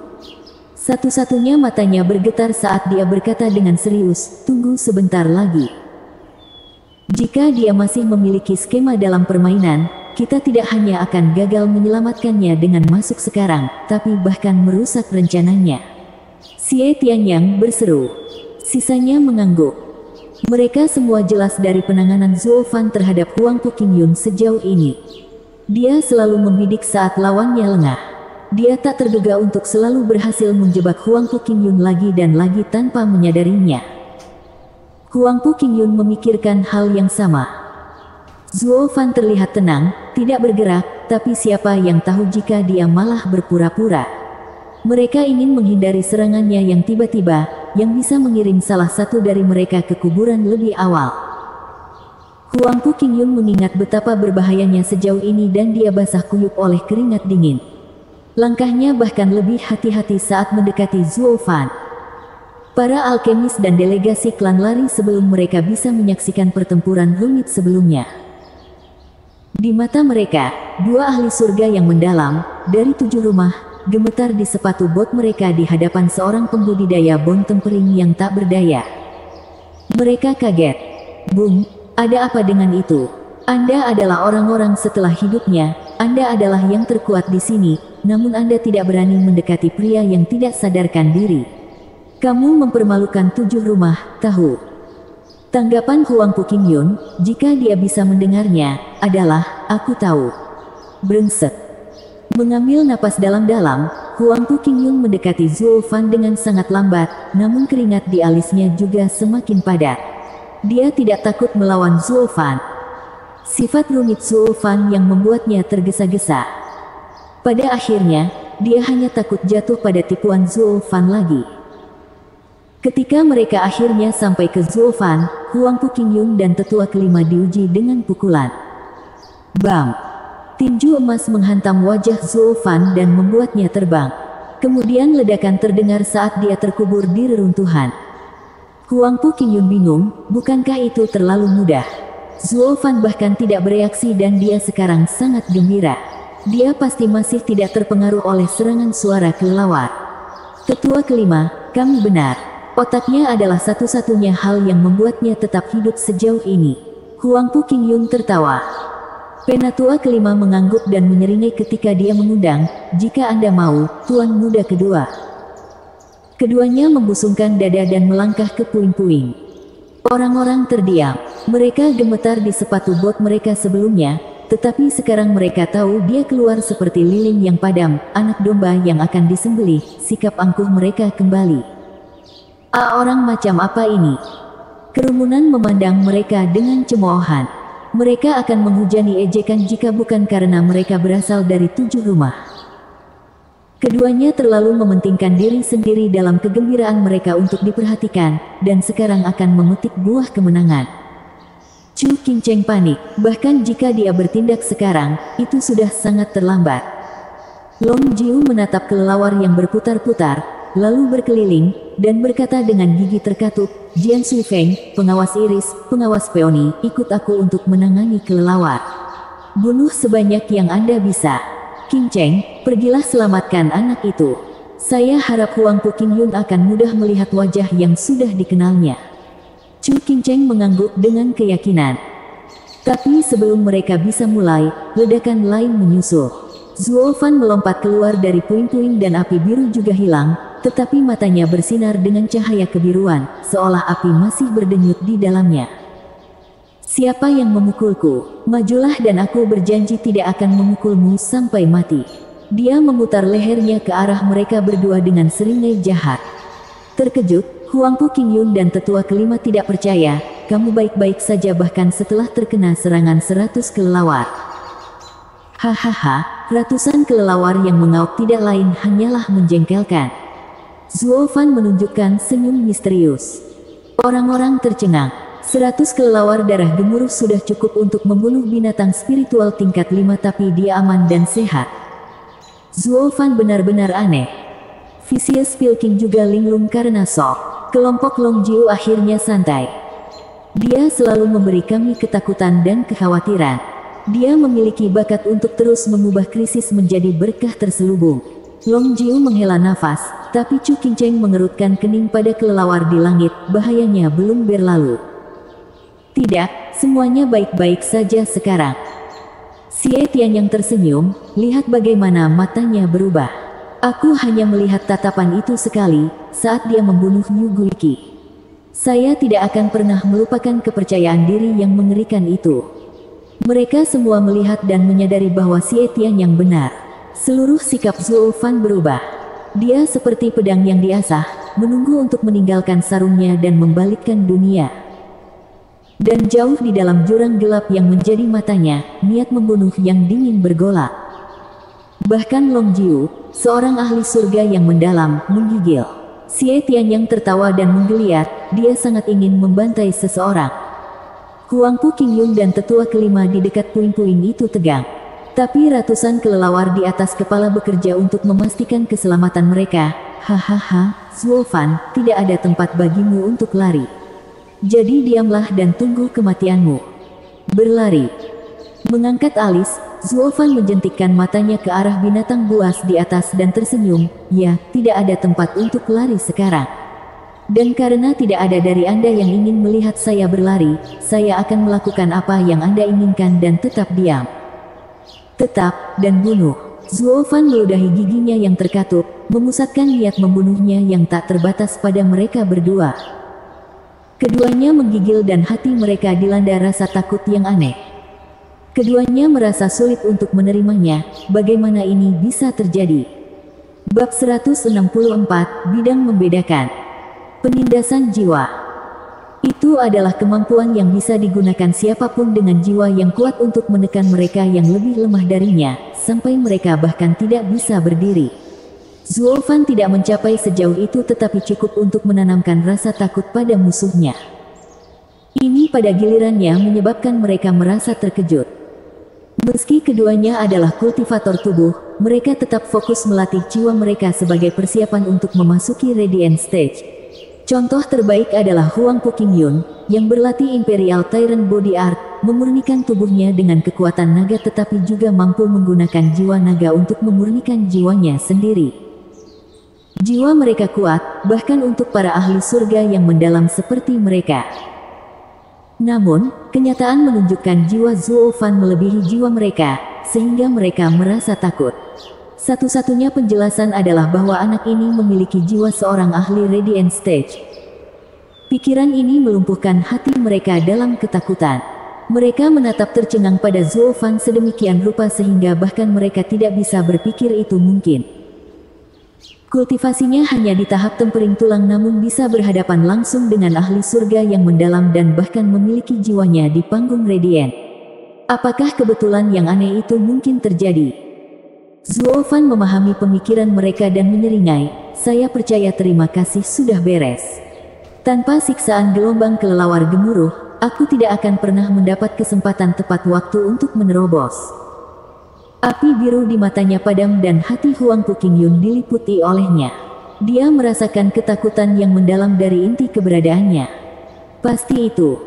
Satu-satunya matanya bergetar saat dia berkata dengan serius, "Tunggu sebentar lagi. Jika dia masih memiliki skema dalam permainan, kita tidak hanya akan gagal menyelamatkannya dengan masuk sekarang, tapi bahkan merusak rencananya." Xie Tianyang berseru. Sisanya mengangguk. Mereka semua jelas dari penanganan Zhuo Fan terhadap Huangpu Qingyun sejauh ini. Dia selalu membidik saat lawannya lengah. Dia tak terduga untuk selalu berhasil menjebak Huangpu Qingyun lagi dan lagi tanpa menyadarinya. Huangpu Qingyun memikirkan hal yang sama. Zhuo Fan terlihat tenang, tidak bergerak, tapi siapa yang tahu jika dia malah berpura-pura. Mereka ingin menghindari serangannya yang tiba-tiba, yang bisa mengirim salah satu dari mereka ke kuburan lebih awal. Huangpu Qingyun mengingat betapa berbahayanya sejauh ini dan dia basah kuyup oleh keringat dingin. Langkahnya bahkan lebih hati-hati saat mendekati Zhuo Fan. Para alkemis dan delegasi klan lari sebelum mereka bisa menyaksikan pertempuran rumit sebelumnya. Di mata mereka, dua ahli surga yang mendalam, dari 7 rumah, gemetar di sepatu bot mereka di hadapan seorang pembudidaya bon tempering yang tak berdaya. Mereka kaget. "Bung, ada apa dengan itu? Anda adalah orang-orang setelah hidupnya, Anda adalah yang terkuat di sini, namun Anda tidak berani mendekati pria yang tidak sadarkan diri. Kamu mempermalukan 7 rumah, tahu?" Tanggapan Huangpu Qingyun, jika dia bisa mendengarnya, adalah, "Aku tahu." Brengsek. Mengambil napas dalam-dalam, Huangpu Qingyun mendekati Zhuo Fan dengan sangat lambat, namun keringat di alisnya juga semakin padat. Dia tidak takut melawan Zhuo Fan. Sifat rumit Zhuo Fan yang membuatnya tergesa-gesa. Pada akhirnya, dia hanya takut jatuh pada tipuan Zhuo Fan lagi. Ketika mereka akhirnya sampai ke Zhuo Fan, Huangpu Qingyun dan tetua kelima diuji dengan pukulan. Bam! Tinju emas menghantam wajah Zhuo Fan dan membuatnya terbang. Kemudian ledakan terdengar saat dia terkubur di reruntuhan. Huangpu Qingyun bingung, bukankah itu terlalu mudah? Zhuo Fan bahkan tidak bereaksi dan dia sekarang sangat gembira. Dia pasti masih tidak terpengaruh oleh serangan suara kelelawar. Tetua kelima, kamu benar. Otaknya adalah satu-satunya hal yang membuatnya tetap hidup sejauh ini. Huangpu Qingyun tertawa. Penatua kelima mengangguk dan menyeringai ketika dia mengundang, "Jika Anda mau, Tuan Muda kedua." Keduanya membusungkan dada dan melangkah ke puing-puing. Orang-orang terdiam. Mereka gemetar di sepatu bot mereka sebelumnya, tetapi sekarang mereka tahu dia keluar seperti lilin yang padam, anak domba yang akan disembelih. Sikap angkuh mereka kembali. Orang macam apa ini? Kerumunan memandang mereka dengan cemoohan. Mereka akan menghujani ejekan jika bukan karena mereka berasal dari 7 rumah. Keduanya terlalu mementingkan diri sendiri dalam kegembiraan mereka untuk diperhatikan, dan sekarang akan memetik buah kemenangan. Chu Qingcheng panik, bahkan jika dia bertindak sekarang, itu sudah sangat terlambat. Long Jiu menatap kelelawar yang berputar-putar, lalu berkeliling, dan berkata dengan gigi terkatup, "Jian Sui Feng, pengawas iris, pengawas peoni, ikut aku untuk menangani kelelawar. Bunuh sebanyak yang Anda bisa. Qingcheng, pergilah selamatkan anak itu." Saya harap Huangpu Qingyun akan mudah melihat wajah yang sudah dikenalnya. Chu Qingcheng mengangguk dengan keyakinan. Tapi sebelum mereka bisa mulai, ledakan lain menyusul. Zhuo Fan melompat keluar dari puing-puing dan api biru juga hilang, tetapi matanya bersinar dengan cahaya kebiruan, seolah api masih berdenyut di dalamnya. "Siapa yang memukulku? Majulah dan aku berjanji tidak akan memukulmu sampai mati." Dia memutar lehernya ke arah mereka berdua dengan seringai jahat. Terkejut, Huangpu Qingyun dan tetua kelima tidak percaya, "Kamu baik-baik saja bahkan setelah terkena serangan 100 kelelawar." Hahaha, ratusan kelelawar yang mengauk tidak lain hanyalah menjengkelkan. Zhuo Fan menunjukkan senyum misterius. Orang-orang tercengang. 100 kelelawar darah gemuruh sudah cukup untuk membunuh binatang spiritual tingkat 5 tapi dia aman dan sehat. Zhuo Fan benar-benar aneh. Vicious Pilking juga linglung karena shock. Kelompok Long Jiu akhirnya santai. Dia selalu memberi kami ketakutan dan kekhawatiran. Dia memiliki bakat untuk terus mengubah krisis menjadi berkah terselubung. Long Jiu menghela nafas, tapi Chu Qingcheng mengerutkan kening pada kelelawar di langit, bahayanya belum berlalu. Tidak, semuanya baik-baik saja sekarang. Xie Tianyang tersenyum, lihat bagaimana matanya berubah. Aku hanya melihat tatapan itu sekali, saat dia membunuh Niu Guiqi. Saya tidak akan pernah melupakan kepercayaan diri yang mengerikan itu. Mereka semua melihat dan menyadari bahwa Xie Tianyang benar. Seluruh sikap Zhuo Fan berubah. Dia seperti pedang yang diasah, menunggu untuk meninggalkan sarungnya dan membalikkan dunia. Dan jauh di dalam jurang gelap yang menjadi matanya, niat membunuh yang dingin bergolak. Bahkan Long Jiu, seorang ahli surga yang mendalam, menggigil. Xie Tianyang tertawa dan menggeliat, dia sangat ingin membantai seseorang. Huangpu Qingyun dan tetua kelima di dekat puing-puing itu tegang. Tapi ratusan kelelawar di atas kepala bekerja untuk memastikan keselamatan mereka. Hahaha, Zhuo Fan, tidak ada tempat bagimu untuk lari. Jadi diamlah dan tunggu kematianmu. Berlari. Mengangkat alis, Zhuo Fan menjentikkan matanya ke arah binatang buas di atas dan tersenyum. Ya, tidak ada tempat untuk lari sekarang. Dan karena tidak ada dari Anda yang ingin melihat saya berlari, saya akan melakukan apa yang Anda inginkan dan tetap diam. Tetap, dan bunuh. Zhuo Fan meludahi giginya yang terkatup, memusatkan niat membunuhnya yang tak terbatas pada mereka berdua. Keduanya menggigil dan hati mereka dilanda rasa takut yang aneh. Keduanya merasa sulit untuk menerimanya, bagaimana ini bisa terjadi. Bab 164, Bidang Membedakan. Penindasan jiwa. Itu adalah kemampuan yang bisa digunakan siapapun dengan jiwa yang kuat untuk menekan mereka yang lebih lemah darinya, sampai mereka bahkan tidak bisa berdiri. Zhuo Fan tidak mencapai sejauh itu tetapi cukup untuk menanamkan rasa takut pada musuhnya. Ini pada gilirannya menyebabkan mereka merasa terkejut. Meski keduanya adalah kultivator tubuh, mereka tetap fokus melatih jiwa mereka sebagai persiapan untuk memasuki Radiant Stage. Contoh terbaik adalah Huangpu Qingyun, yang berlatih Imperial Tyrant Body Art, memurnikan tubuhnya dengan kekuatan naga tetapi juga mampu menggunakan jiwa naga untuk memurnikan jiwanya sendiri. Jiwa mereka kuat, bahkan untuk para ahli surga yang mendalam seperti mereka. Namun, kenyataan menunjukkan jiwa Zhuo Fan melebihi jiwa mereka, sehingga mereka merasa takut. Satu-satunya penjelasan adalah bahwa anak ini memiliki jiwa seorang ahli Radiant Stage. Pikiran ini melumpuhkan hati mereka dalam ketakutan. Mereka menatap tercengang pada Zhuo Fan sedemikian rupa sehingga bahkan mereka tidak bisa berpikir itu mungkin. Kultivasinya hanya di tahap tempering tulang namun bisa berhadapan langsung dengan ahli surga yang mendalam dan bahkan memiliki jiwanya di panggung Radiant. Apakah kebetulan yang aneh itu mungkin terjadi? Zhuo Fan memahami pemikiran mereka dan menyeringai, saya percaya terima kasih sudah beres. Tanpa siksaan gelombang kelelawar gemuruh, aku tidak akan pernah mendapat kesempatan tepat waktu untuk menerobos. Api biru di matanya padam dan hati Huangpu Qingyun diliputi olehnya. Dia merasakan ketakutan yang mendalam dari inti keberadaannya. Pasti itu.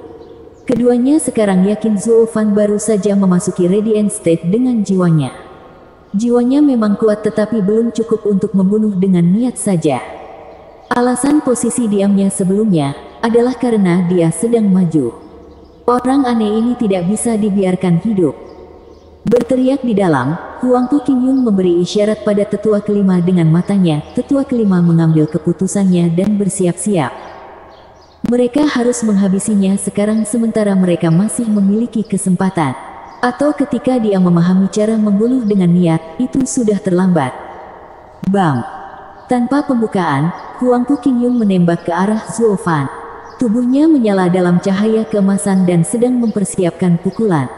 Keduanya sekarang yakin Zhuo Fan baru saja memasuki Radiant State dengan jiwanya. Jiwanya memang kuat tetapi belum cukup untuk membunuh dengan niat saja. Alasan posisi diamnya sebelumnya adalah karena dia sedang maju. Orang aneh ini tidak bisa dibiarkan hidup. Berteriak di dalam, Huangpu Qingyun memberi isyarat pada tetua kelima dengan matanya. Tetua kelima mengambil keputusannya dan bersiap-siap. Mereka harus menghabisinya sekarang sementara mereka masih memiliki kesempatan. Atau ketika dia memahami cara membunuh dengan niat, itu sudah terlambat. Bam! Tanpa pembukaan, Huangpu Qingyun menembak ke arah Zhuo Fan. Tubuhnya menyala dalam cahaya keemasan dan sedang mempersiapkan pukulan.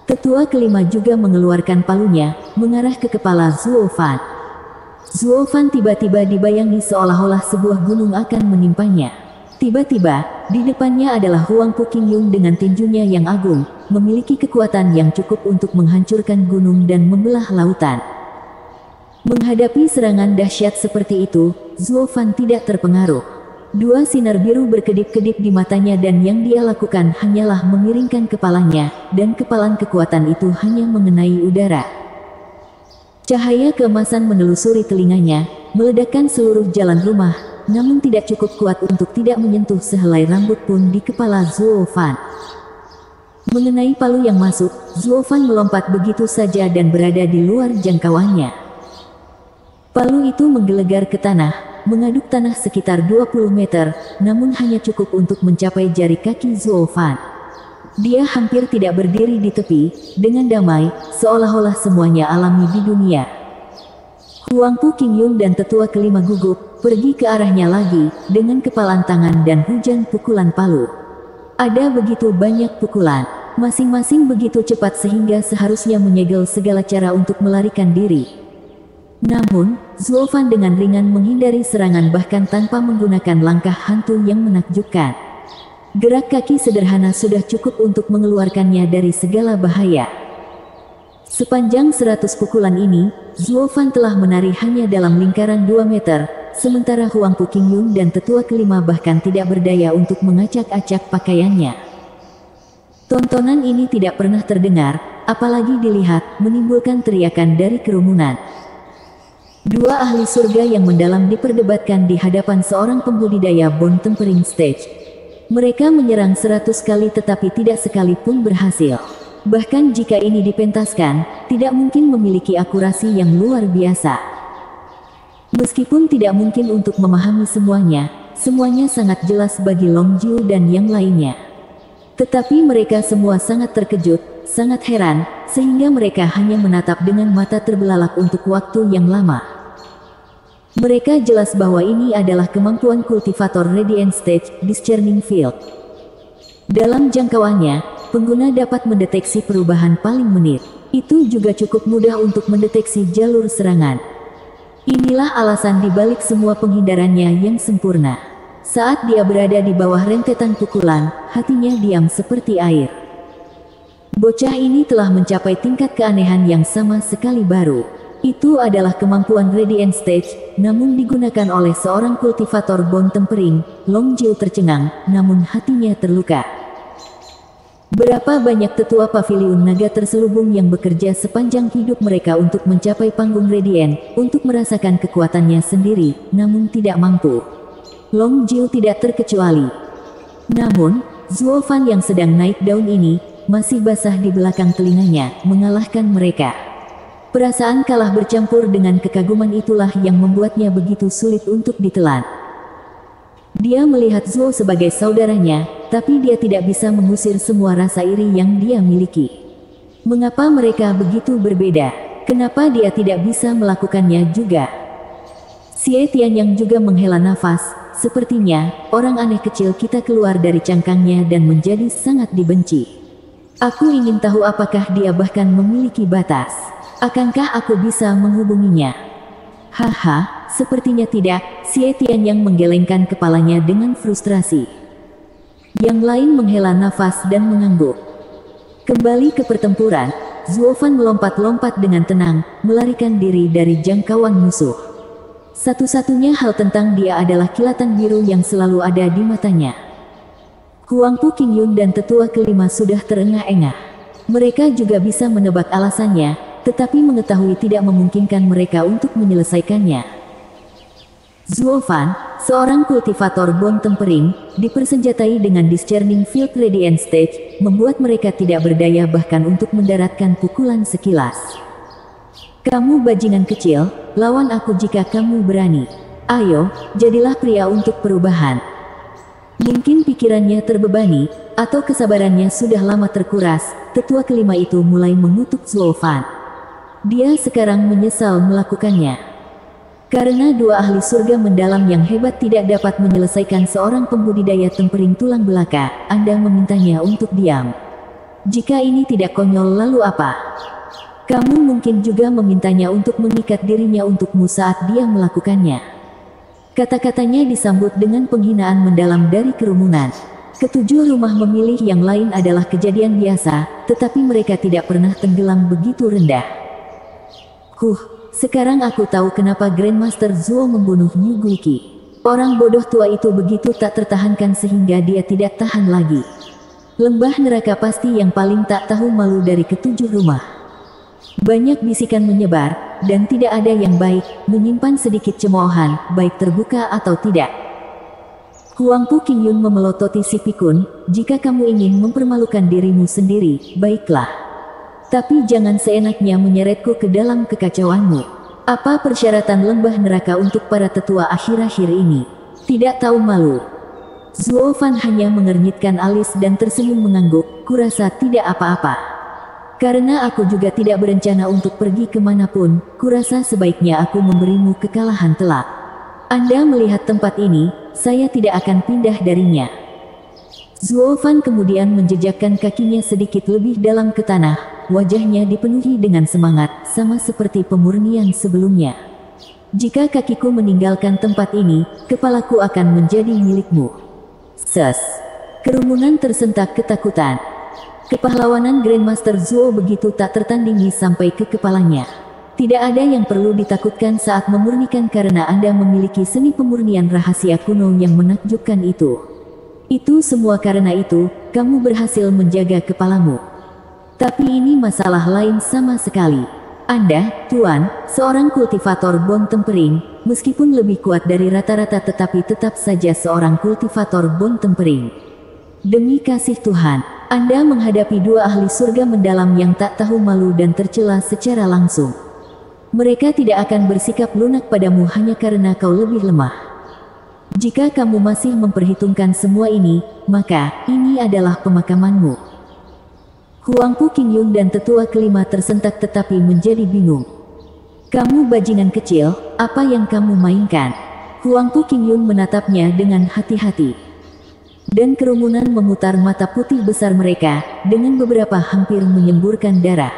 Tetua kelima juga mengeluarkan palunya, mengarah ke kepala Zhuo Fan. Zhuo Fan tiba-tiba dibayangi seolah-olah sebuah gunung akan menimpanya. Tiba-tiba, di depannya adalah Huangpu Qingyun dengan tinjunya yang agung, memiliki kekuatan yang cukup untuk menghancurkan gunung dan membelah lautan. Menghadapi serangan dahsyat seperti itu, Zhuo Fan tidak terpengaruh. Dua sinar biru berkedip-kedip di matanya dan yang dia lakukan hanyalah memiringkan kepalanya, dan kepalan kekuatan itu hanya mengenai udara. Cahaya keemasan menelusuri telinganya, meledakkan seluruh jalan rumah, namun tidak cukup kuat untuk tidak menyentuh sehelai rambut pun di kepala Zhuo Fan. Mengenai palu yang masuk, Zhuo Fan melompat begitu saja dan berada di luar jangkauannya. Palu itu menggelegar ke tanah, mengaduk tanah sekitar 20 meter, namun hanya cukup untuk mencapai jari kaki Zhuo Fan. Dia hampir tidak berdiri di tepi, dengan damai, seolah-olah semuanya alami di dunia. Huangpu Qingyun dan tetua kelima gugup, pergi ke arahnya lagi, dengan kepalan tangan dan hujan pukulan palu. Ada begitu banyak pukulan, masing-masing begitu cepat sehingga seharusnya menyegel segala cara untuk melarikan diri. Namun, Zhuo Fan dengan ringan menghindari serangan bahkan tanpa menggunakan langkah hantu yang menakjubkan. Gerak kaki sederhana sudah cukup untuk mengeluarkannya dari segala bahaya. Sepanjang 100 pukulan ini, Zhuo Fan telah menari hanya dalam lingkaran 2 meter, sementara Huangpu Qingyun dan tetua kelima bahkan tidak berdaya untuk mengacak-acak pakaiannya. Tontonan ini tidak pernah terdengar, apalagi dilihat, menimbulkan teriakan dari kerumunan. Dua ahli surga yang mendalam diperdebatkan di hadapan seorang pembudidaya Bone Tempering Stage. Mereka menyerang 100 kali tetapi tidak sekalipun berhasil. Bahkan jika ini dipentaskan, tidak mungkin memiliki akurasi yang luar biasa. Meskipun tidak mungkin untuk memahami semuanya, semuanya sangat jelas bagi Long Jiu dan yang lainnya. Tetapi mereka semua sangat terkejut, sangat heran, sehingga mereka hanya menatap dengan mata terbelalak untuk waktu yang lama. Mereka jelas bahwa ini adalah kemampuan kultivator Radiant Stage, Discerning Field. Dalam jangkauannya, pengguna dapat mendeteksi perubahan paling menit. Itu juga cukup mudah untuk mendeteksi jalur serangan. Inilah alasan dibalik semua penghindarannya yang sempurna. Saat dia berada di bawah rentetan pukulan, hatinya diam seperti air. Bocah ini telah mencapai tingkat keanehan yang sama sekali baru. Itu adalah kemampuan Radiant Stage, namun digunakan oleh seorang kultivator Bone Tempering. Long Jiu tercengang, namun hatinya terluka. Berapa banyak tetua paviliun naga terselubung yang bekerja sepanjang hidup mereka untuk mencapai panggung Radiant, untuk merasakan kekuatannya sendiri, namun tidak mampu. Long Jiu tidak terkecuali. Namun, Zhuo Fan yang sedang naik daun ini, masih basah di belakang telinganya, mengalahkan mereka. Perasaan kalah bercampur dengan kekaguman itulah yang membuatnya begitu sulit untuk ditelan. Dia melihat Zhuo sebagai saudaranya, tapi dia tidak bisa mengusir semua rasa iri yang dia miliki. Mengapa mereka begitu berbeda? Kenapa dia tidak bisa melakukannya juga? Xie Tianyang juga menghela nafas, sepertinya, orang aneh kecil kita keluar dari cangkangnya dan menjadi sangat dibenci. Aku ingin tahu apakah dia bahkan memiliki batas. Akankah aku bisa menghubunginya? Haha, sepertinya tidak, Xie Tianyang menggelengkan kepalanya dengan frustrasi. Yang lain menghela nafas dan mengangguk. Kembali ke pertempuran, Zhuo Fan melompat-lompat dengan tenang, melarikan diri dari jangkauan musuh. Satu-satunya hal tentang dia adalah kilatan biru yang selalu ada di matanya. Huangpu Qingyun dan tetua kelima sudah terengah-engah. Mereka juga bisa menebak alasannya, tetapi mengetahui tidak memungkinkan mereka untuk menyelesaikannya. Zhuo Fan, seorang kultivator Bone Tempering, dipersenjatai dengan Discerning Field Radiant Stage, membuat mereka tidak berdaya bahkan untuk mendaratkan pukulan sekilas. Kamu bajingan kecil, lawan aku jika kamu berani. Ayo, jadilah pria untuk perubahan. Mungkin pikirannya terbebani, atau kesabarannya sudah lama terkuras, tetua kelima itu mulai mengutuk Zhuo Fan. Dia sekarang menyesal melakukannya. Karena dua ahli surga mendalam yang hebat tidak dapat menyelesaikan seorang pembudidaya tempering tulang belaka, Anda memintanya untuk diam. Jika ini tidak konyol lalu apa? Kamu mungkin juga memintanya untuk mengikat dirinya untukmu saat dia melakukannya. Kata-katanya disambut dengan penghinaan mendalam dari kerumunan. Ketujuh rumah memilih yang lain adalah kejadian biasa, tetapi mereka tidak pernah tenggelam begitu rendah. Sekarang aku tahu kenapa Grandmaster Zhuo membunuh Niu Guiqi. Orang bodoh tua itu begitu tak tertahankan sehingga dia tidak tahan lagi. Lembah neraka pasti yang paling tak tahu malu dari ketujuh rumah. Banyak bisikan menyebar, dan tidak ada yang baik, menyimpan sedikit cemoohan, baik terbuka atau tidak. Huangpu Qingyun memelototi si pikun, jika kamu ingin mempermalukan dirimu sendiri, baiklah. Tapi jangan seenaknya menyeretku ke dalam kekacauanmu. Apa persyaratan lembah neraka untuk para tetua akhir-akhir ini? Tidak tahu malu. Zuo Fan hanya mengernyitkan alis dan tersenyum mengangguk, kurasa tidak apa-apa. Karena aku juga tidak berencana untuk pergi kemanapun, kurasa sebaiknya aku memberimu kekalahan telak. Anda melihat tempat ini, saya tidak akan pindah darinya. Zuo Fan kemudian menjejakkan kakinya sedikit lebih dalam ke tanah, wajahnya dipenuhi dengan semangat, sama seperti pemurnian sebelumnya. Jika kakiku meninggalkan tempat ini, kepalaku akan menjadi milikmu. Ses. Kerumunan tersentak ketakutan. Kepahlawanan Grandmaster Zuo begitu tak tertandingi sampai ke kepalanya. Tidak ada yang perlu ditakutkan saat memurnikan karena Anda memiliki seni pemurnian rahasia kuno yang menakjubkan itu. Itu semua karena itu, kamu berhasil menjaga kepalamu. Tapi ini masalah lain sama sekali. Anda, Tuan, seorang kultivator Bon Tempering, meskipun lebih kuat dari rata-rata tetapi tetap saja seorang kultivator Bon Tempering. Demi kasih Tuhan, Anda menghadapi dua ahli surga mendalam yang tak tahu malu dan tercela secara langsung. Mereka tidak akan bersikap lunak padamu hanya karena kau lebih lemah. Jika kamu masih memperhitungkan semua ini, maka ini adalah pemakamanmu. Huangpu Qingyun dan tetua kelima tersentak tetapi menjadi bingung. Kamu bajingan kecil, apa yang kamu mainkan? Huangpu Qingyun menatapnya dengan hati-hati. Dan kerumunan memutar mata putih besar mereka, dengan beberapa hampir menyemburkan darah.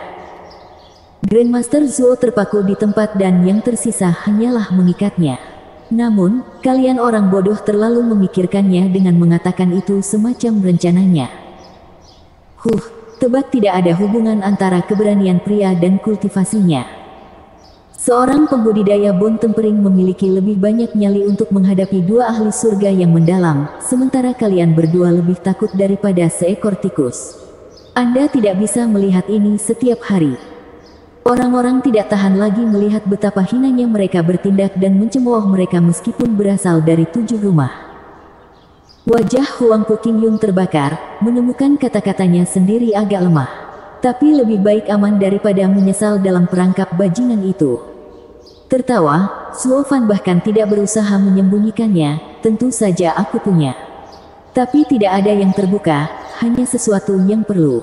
Grandmaster Zuo terpaku di tempat dan yang tersisa hanyalah mengikatnya. Namun, kalian orang bodoh terlalu memikirkannya dengan mengatakan itu semacam rencananya. Tebak tidak ada hubungan antara keberanian pria dan kultivasinya. Seorang pembudidaya Bon Tempering memiliki lebih banyak nyali untuk menghadapi dua ahli surga yang mendalam, sementara kalian berdua lebih takut daripada seekor tikus. Anda tidak bisa melihat ini setiap hari. Orang-orang tidak tahan lagi melihat betapa hinanya mereka bertindak dan mencemooh mereka meskipun berasal dari 7 rumah. Wajah Huangpu Qingyun terbakar, menemukan kata-katanya sendiri agak lemah. Tapi lebih baik aman daripada menyesal dalam perangkap bajingan itu. Tertawa, Zuo Fan bahkan tidak berusaha menyembunyikannya, tentu saja aku punya. Tapi tidak ada yang terbuka, hanya sesuatu yang perlu.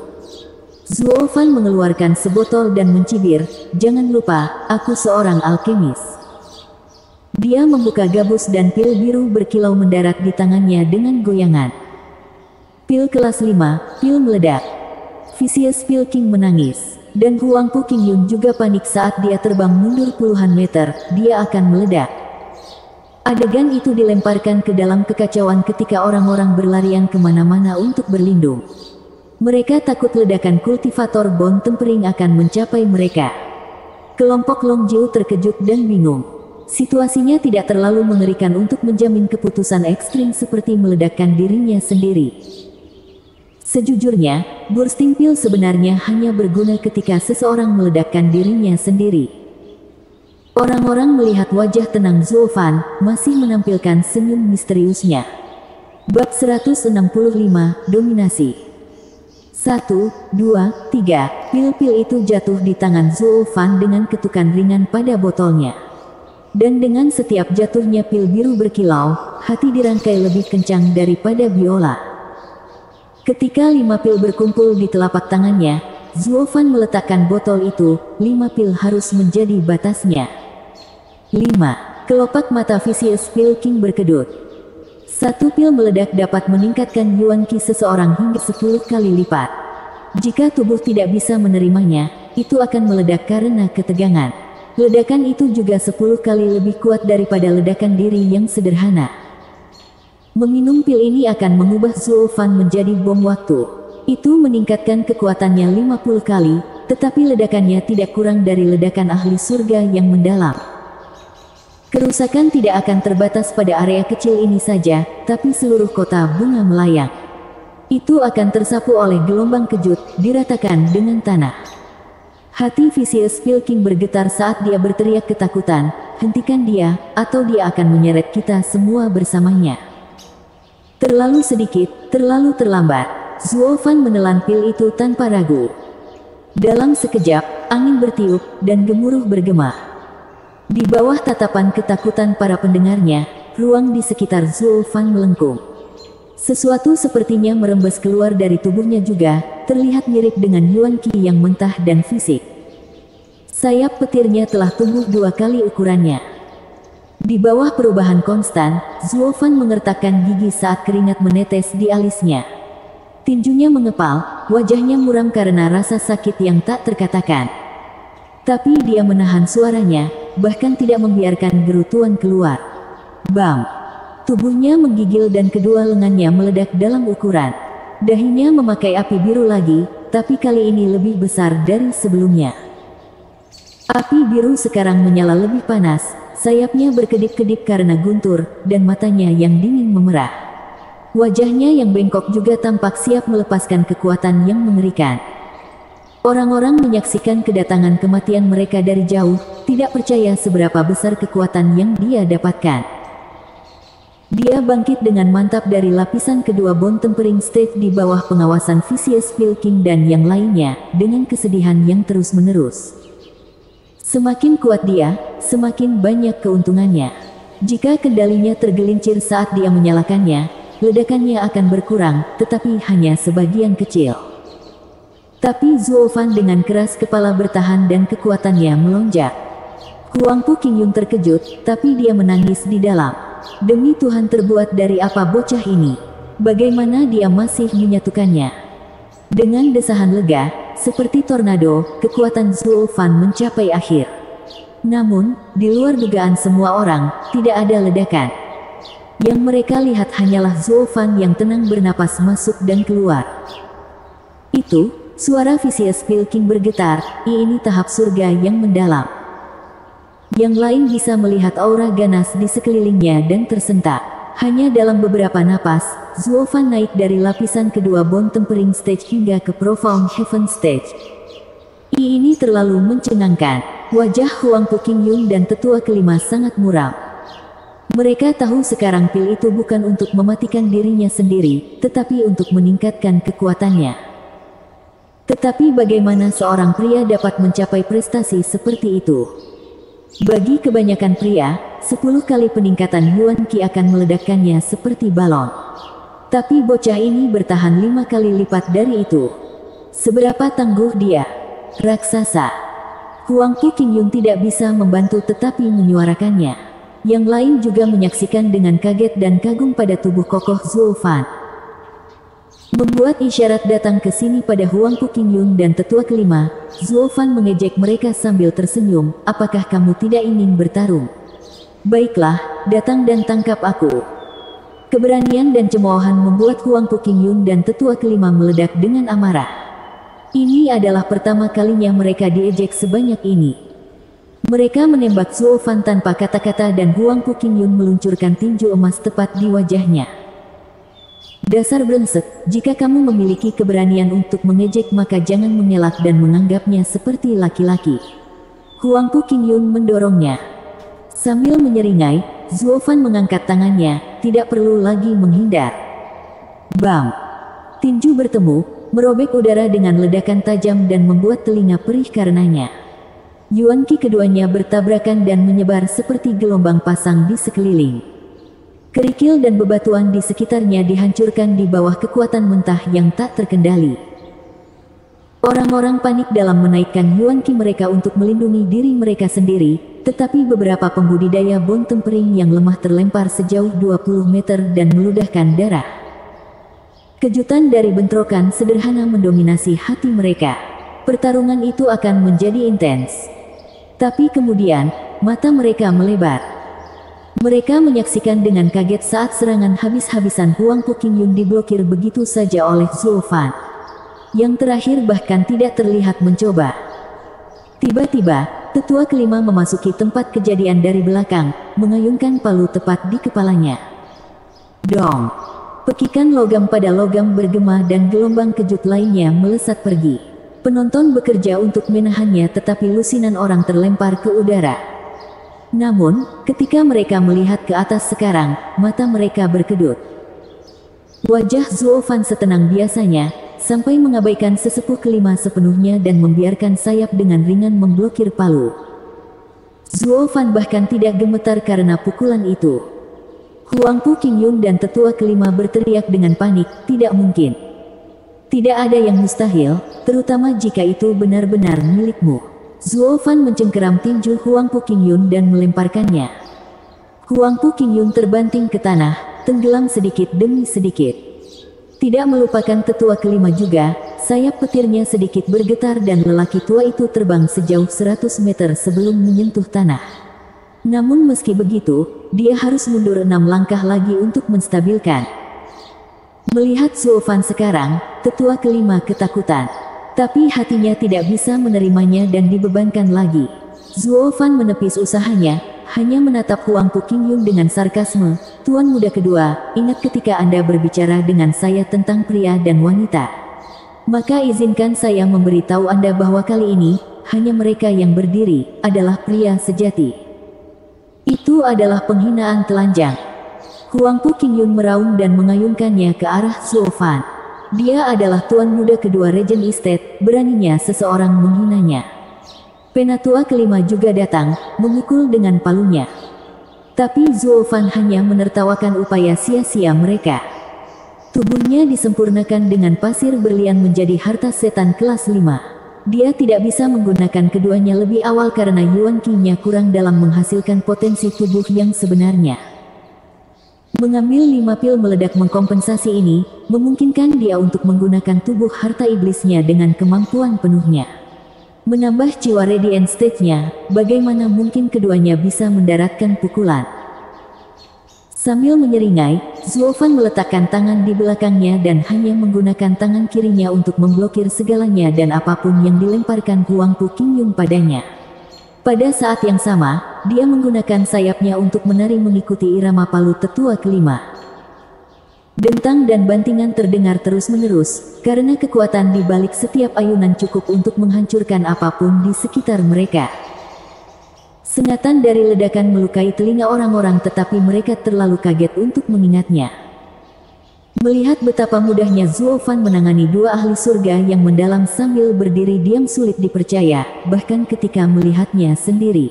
Zuo Fan mengeluarkan sebotol dan mencibir, jangan lupa, aku seorang alkemis. Dia membuka gabus dan pil biru berkilau mendarat di tangannya dengan goyangan. Pil kelas 5, pil meledak. Vicious Pil King menangis. Dan Huangpu Qingyun juga panik saat dia terbang mundur puluhan meter, dia akan meledak. Adegan itu dilemparkan ke dalam kekacauan ketika orang-orang berlarian kemana-mana untuk berlindung. Mereka takut ledakan kultivator Bon Tempering akan mencapai mereka. Kelompok Long Jiu terkejut dan bingung. Situasinya tidak terlalu mengerikan untuk menjamin keputusan ekstrim seperti meledakkan dirinya sendiri. Sejujurnya, bursting pil sebenarnya hanya berguna ketika seseorang meledakkan dirinya sendiri. Orang-orang melihat wajah tenang Zuo Fan, masih menampilkan senyum misteriusnya. Bab 165, Dominasi. 1, 2, 3, pil-pil itu jatuh di tangan Zuo Fan dengan ketukan ringan pada botolnya. Dan dengan setiap jatuhnya pil biru berkilau, hati dirangkai lebih kencang daripada biola. Ketika 5 pil berkumpul di telapak tangannya, Zuo Fan meletakkan botol itu, 5 pil harus menjadi batasnya. 5. Kelopak mata Vicious Pil King berkedut. 1 pil meledak dapat meningkatkan Yuan Qi seseorang hingga 10 kali lipat. Jika tubuh tidak bisa menerimanya, itu akan meledak karena ketegangan. Ledakan itu juga 10 kali lebih kuat daripada ledakan diri yang sederhana. Meminum pil ini akan mengubah Zuo Fan menjadi bom waktu. Itu meningkatkan kekuatannya 50 kali, tetapi ledakannya tidak kurang dari ledakan ahli surga yang mendalam. Kerusakan tidak akan terbatas pada area kecil ini saja, tapi seluruh kota bunga melayang. Itu akan tersapu oleh gelombang kejut, diratakan dengan tanah. Hati Vicious Pilking bergetar saat dia berteriak ketakutan, hentikan dia, atau dia akan menyeret kita semua bersamanya. Terlalu sedikit, terlalu terlambat. Zuo Fan menelan pil itu tanpa ragu. Dalam sekejap, angin bertiup, dan gemuruh bergema. Di bawah tatapan ketakutan para pendengarnya, ruang di sekitar Zuo Fan melengkung. Sesuatu sepertinya merembes keluar dari tubuhnya juga, terlihat mirip dengan Yuan Qi yang mentah dan fisik. Sayap petirnya telah tumbuh 2 kali ukurannya. Di bawah perubahan konstan, Zuo Fan mengertakkan gigi saat keringat menetes di alisnya. Tinjunya mengepal, wajahnya muram karena rasa sakit yang tak terkatakan. Tapi dia menahan suaranya, bahkan tidak membiarkan gerutuan keluar. Bam! Tubuhnya menggigil dan kedua lengannya meledak dalam ukuran. Dahinya memakai api biru lagi, tapi kali ini lebih besar dari sebelumnya. Api biru sekarang menyala lebih panas, sayapnya berkedip-kedip karena guntur, dan matanya yang dingin memerah. Wajahnya yang bengkok juga tampak siap melepaskan kekuatan yang mengerikan. Orang-orang menyaksikan kedatangan kematian mereka dari jauh, tidak percaya seberapa besar kekuatan yang dia dapatkan. Dia bangkit dengan mantap dari lapisan kedua Bone Tempering Stage di bawah pengawasan Vicious Pilking dan yang lainnya, dengan kesedihan yang terus-menerus. Semakin kuat dia, semakin banyak keuntungannya. Jika kendalinya tergelincir saat dia menyalakannya, ledakannya akan berkurang, tetapi hanya sebagian kecil. Tapi Zuo Fan dengan keras kepala bertahan dan kekuatannya melonjak. Huangpu Qingyun terkejut, tapi dia menangis di dalam. Demi Tuhan, terbuat dari apa bocah ini? Bagaimana dia masih menyatukannya? Dengan desahan lega, seperti tornado, kekuatan Zuo Fan mencapai akhir. Namun, di luar dugaan semua orang, tidak ada ledakan. Yang mereka lihat hanyalah Zuo Fan yang tenang bernapas masuk dan keluar. Itu, suara Vicious Pilking bergetar, ini tahap surga yang mendalam. Yang lain bisa melihat aura ganas di sekelilingnya dan tersentak. Hanya dalam beberapa napas, Zuo Fan naik dari lapisan kedua Bone Tempering Stage hingga ke Profound Heaven Stage. Ini terlalu mencengangkan. Wajah Huangpu Qingyun dan tetua kelima sangat muram. Mereka tahu sekarang pil itu bukan untuk mematikan dirinya sendiri, tetapi untuk meningkatkan kekuatannya. Tetapi bagaimana seorang pria dapat mencapai prestasi seperti itu? Bagi kebanyakan pria, 10 kali peningkatan Yuan Qi akan meledakkannya seperti balon. Tapi bocah ini bertahan 5 kali lipat dari itu. Seberapa tangguh dia? Raksasa. Huangpu Qingyun tidak bisa membantu tetapi menyuarakannya. Yang lain juga menyaksikan dengan kaget dan kagum pada tubuh kokoh Zuo Fan. Membuat isyarat datang ke sini pada Huangpu Qingyun dan tetua kelima, Zuo Fan mengejek mereka sambil tersenyum, apakah kamu tidak ingin bertarung? Baiklah, datang dan tangkap aku. Keberanian dan cemoohan membuat Huangpu Qingyun dan tetua kelima meledak dengan amarah. Ini adalah pertama kalinya mereka diejek sebanyak ini. Mereka menembak Zuo Fan tanpa kata-kata dan Huangpu Qingyun meluncurkan tinju emas tepat di wajahnya. Dasar brengsek, jika kamu memiliki keberanian untuk mengejek maka jangan mengelak dan menganggapnya seperti laki-laki. Huangpu Qingyun mendorongnya. Sambil menyeringai, Zuo Fan mengangkat tangannya, tidak perlu lagi menghindar. Bam! Tinju bertemu, merobek udara dengan ledakan tajam dan membuat telinga perih karenanya. Yuan Qi keduanya bertabrakan dan menyebar seperti gelombang pasang di sekeliling. Kerikil dan bebatuan di sekitarnya dihancurkan di bawah kekuatan mentah yang tak terkendali. Orang-orang panik dalam menaikkan Yuan Qi mereka untuk melindungi diri mereka sendiri, tetapi beberapa pembudidaya Bone Tempering yang lemah terlempar sejauh 20 meter dan meludahkan darah. Kejutan dari bentrokan sederhana mendominasi hati mereka. Pertarungan itu akan menjadi intens. Tapi kemudian, mata mereka melebar. Mereka menyaksikan dengan kaget saat serangan habis-habisan Huangpu Qingyun diblokir begitu saja oleh Zuo Fan. Yang terakhir bahkan tidak terlihat mencoba. Tiba-tiba, tetua kelima memasuki tempat kejadian dari belakang, mengayunkan palu tepat di kepalanya. Dong! Pekikan logam pada logam bergema dan gelombang kejut lainnya melesat pergi. Penonton bekerja untuk menahannya tetapi lusinan orang terlempar ke udara. Namun, ketika mereka melihat ke atas sekarang, mata mereka berkedut. Wajah Zuo Fan setenang biasanya, sampai mengabaikan sesepuh kelima sepenuhnya dan membiarkan sayap dengan ringan memblokir palu. Zuo Fan bahkan tidak gemetar karena pukulan itu. Huangpu Qingyun dan tetua kelima berteriak dengan panik, tidak mungkin. Tidak ada yang mustahil, terutama jika itu benar-benar milikmu. Zuo Fan mencengkeram tinju Huangpu Qingyun dan melemparkannya. Huangpu Qingyun terbanting ke tanah, tenggelam sedikit demi sedikit. Tidak melupakan tetua kelima juga, sayap petirnya sedikit bergetar dan lelaki tua itu terbang sejauh 100 meter sebelum menyentuh tanah. Namun meski begitu, dia harus mundur 6 langkah lagi untuk menstabilkan. Melihat Zuo Fan sekarang, tetua kelima ketakutan. Tapi hatinya tidak bisa menerimanya dan dibebankan lagi. Zuo Fan menepis usahanya, hanya menatap Huangpu Qingyun dengan sarkasme. Tuan muda kedua, ingat ketika Anda berbicara dengan saya tentang pria dan wanita. Maka izinkan saya memberitahu Anda bahwa kali ini, hanya mereka yang berdiri, adalah pria sejati. Itu adalah penghinaan telanjang. Huangpu Qingyun meraung dan mengayunkannya ke arah Zuo Fan. Dia adalah tuan muda kedua Regent Estate, beraninya seseorang menghinanya. Penatua kelima juga datang, memukul dengan palunya. Tapi Zuo Fan hanya menertawakan upaya sia-sia mereka. Tubuhnya disempurnakan dengan pasir berlian menjadi harta setan kelas 5. Dia tidak bisa menggunakan keduanya lebih awal karena Yuan Qi-nya kurang dalam menghasilkan potensi tubuh yang sebenarnya. Mengambil 5 pil meledak mengkompensasi ini, memungkinkan dia untuk menggunakan tubuh harta iblisnya dengan kemampuan penuhnya. Menambah jiwa Radiant State-nya, bagaimana mungkin keduanya bisa mendaratkan pukulan? Sambil menyeringai, Zuo Fan meletakkan tangan di belakangnya dan hanya menggunakan tangan kirinya untuk memblokir segalanya dan apapun yang dilemparkan Huangpu Qingyun padanya. Pada saat yang sama, dia menggunakan sayapnya untuk menari mengikuti irama palu tetua kelima. Dentang dan bantingan terdengar terus-menerus, karena kekuatan di balik setiap ayunan cukup untuk menghancurkan apapun di sekitar mereka. Sengatan dari ledakan melukai telinga orang-orang tetapi mereka terlalu kaget untuk mengingatnya. Melihat betapa mudahnya Zuo Fan menangani dua ahli surga yang mendalam sambil berdiri diam sulit dipercaya, bahkan ketika melihatnya sendiri.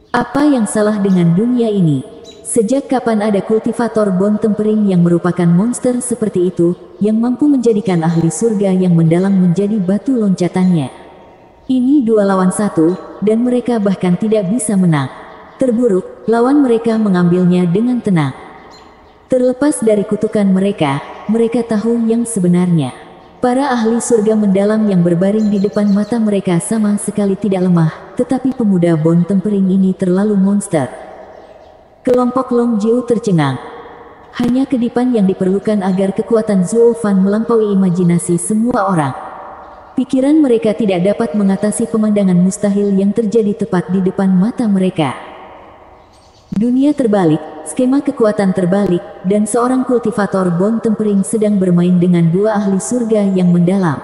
Apa yang salah dengan dunia ini? Sejak kapan ada kultivator bon tempering yang merupakan monster seperti itu, yang mampu menjadikan ahli surga yang mendalam menjadi batu loncatannya? Ini 2 lawan 1, dan mereka bahkan tidak bisa menang. Terburuk, lawan mereka mengambilnya dengan tenang. Terlepas dari kutukan mereka tahu yang sebenarnya. Para ahli surga mendalam yang berbaring di depan mata mereka sama sekali tidak lemah, tetapi pemuda bon tempering ini terlalu monster. Kelompok Long Jiu tercengang. Hanya kedipan yang diperlukan agar kekuatan Zuo Fan melampaui imajinasi semua orang. Pikiran mereka tidak dapat mengatasi pemandangan mustahil yang terjadi tepat di depan mata mereka. Dunia terbalik, skema kekuatan terbalik, dan seorang kultivator bon tempering sedang bermain dengan dua ahli surga yang mendalam.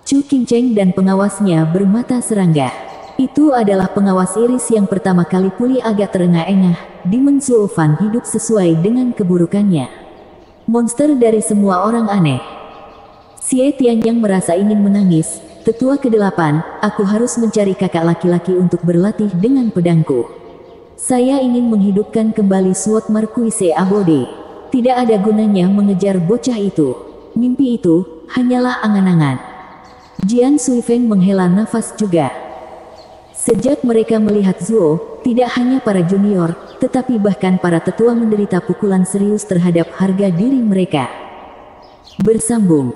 Chu Qingcheng dan pengawasnya bermata serangga. Itu adalah pengawas iris yang pertama kali pulih agak terengah-engah. Demon Zuo Fan hidup sesuai dengan keburukannya. Monster dari semua orang aneh. Xie Tianyang merasa ingin menangis. Tetua ke-8, aku harus mencari kakak laki-laki untuk berlatih dengan pedangku. Saya ingin menghidupkan kembali Sword Marquise Abode. Tidak ada gunanya mengejar bocah itu. Mimpi itu hanyalah angan-angan. Jian Suifeng menghela nafas juga. Sejak mereka melihat Zuo, tidak hanya para junior, tetapi bahkan para tetua menderita pukulan serius terhadap harga diri mereka. Bersambung.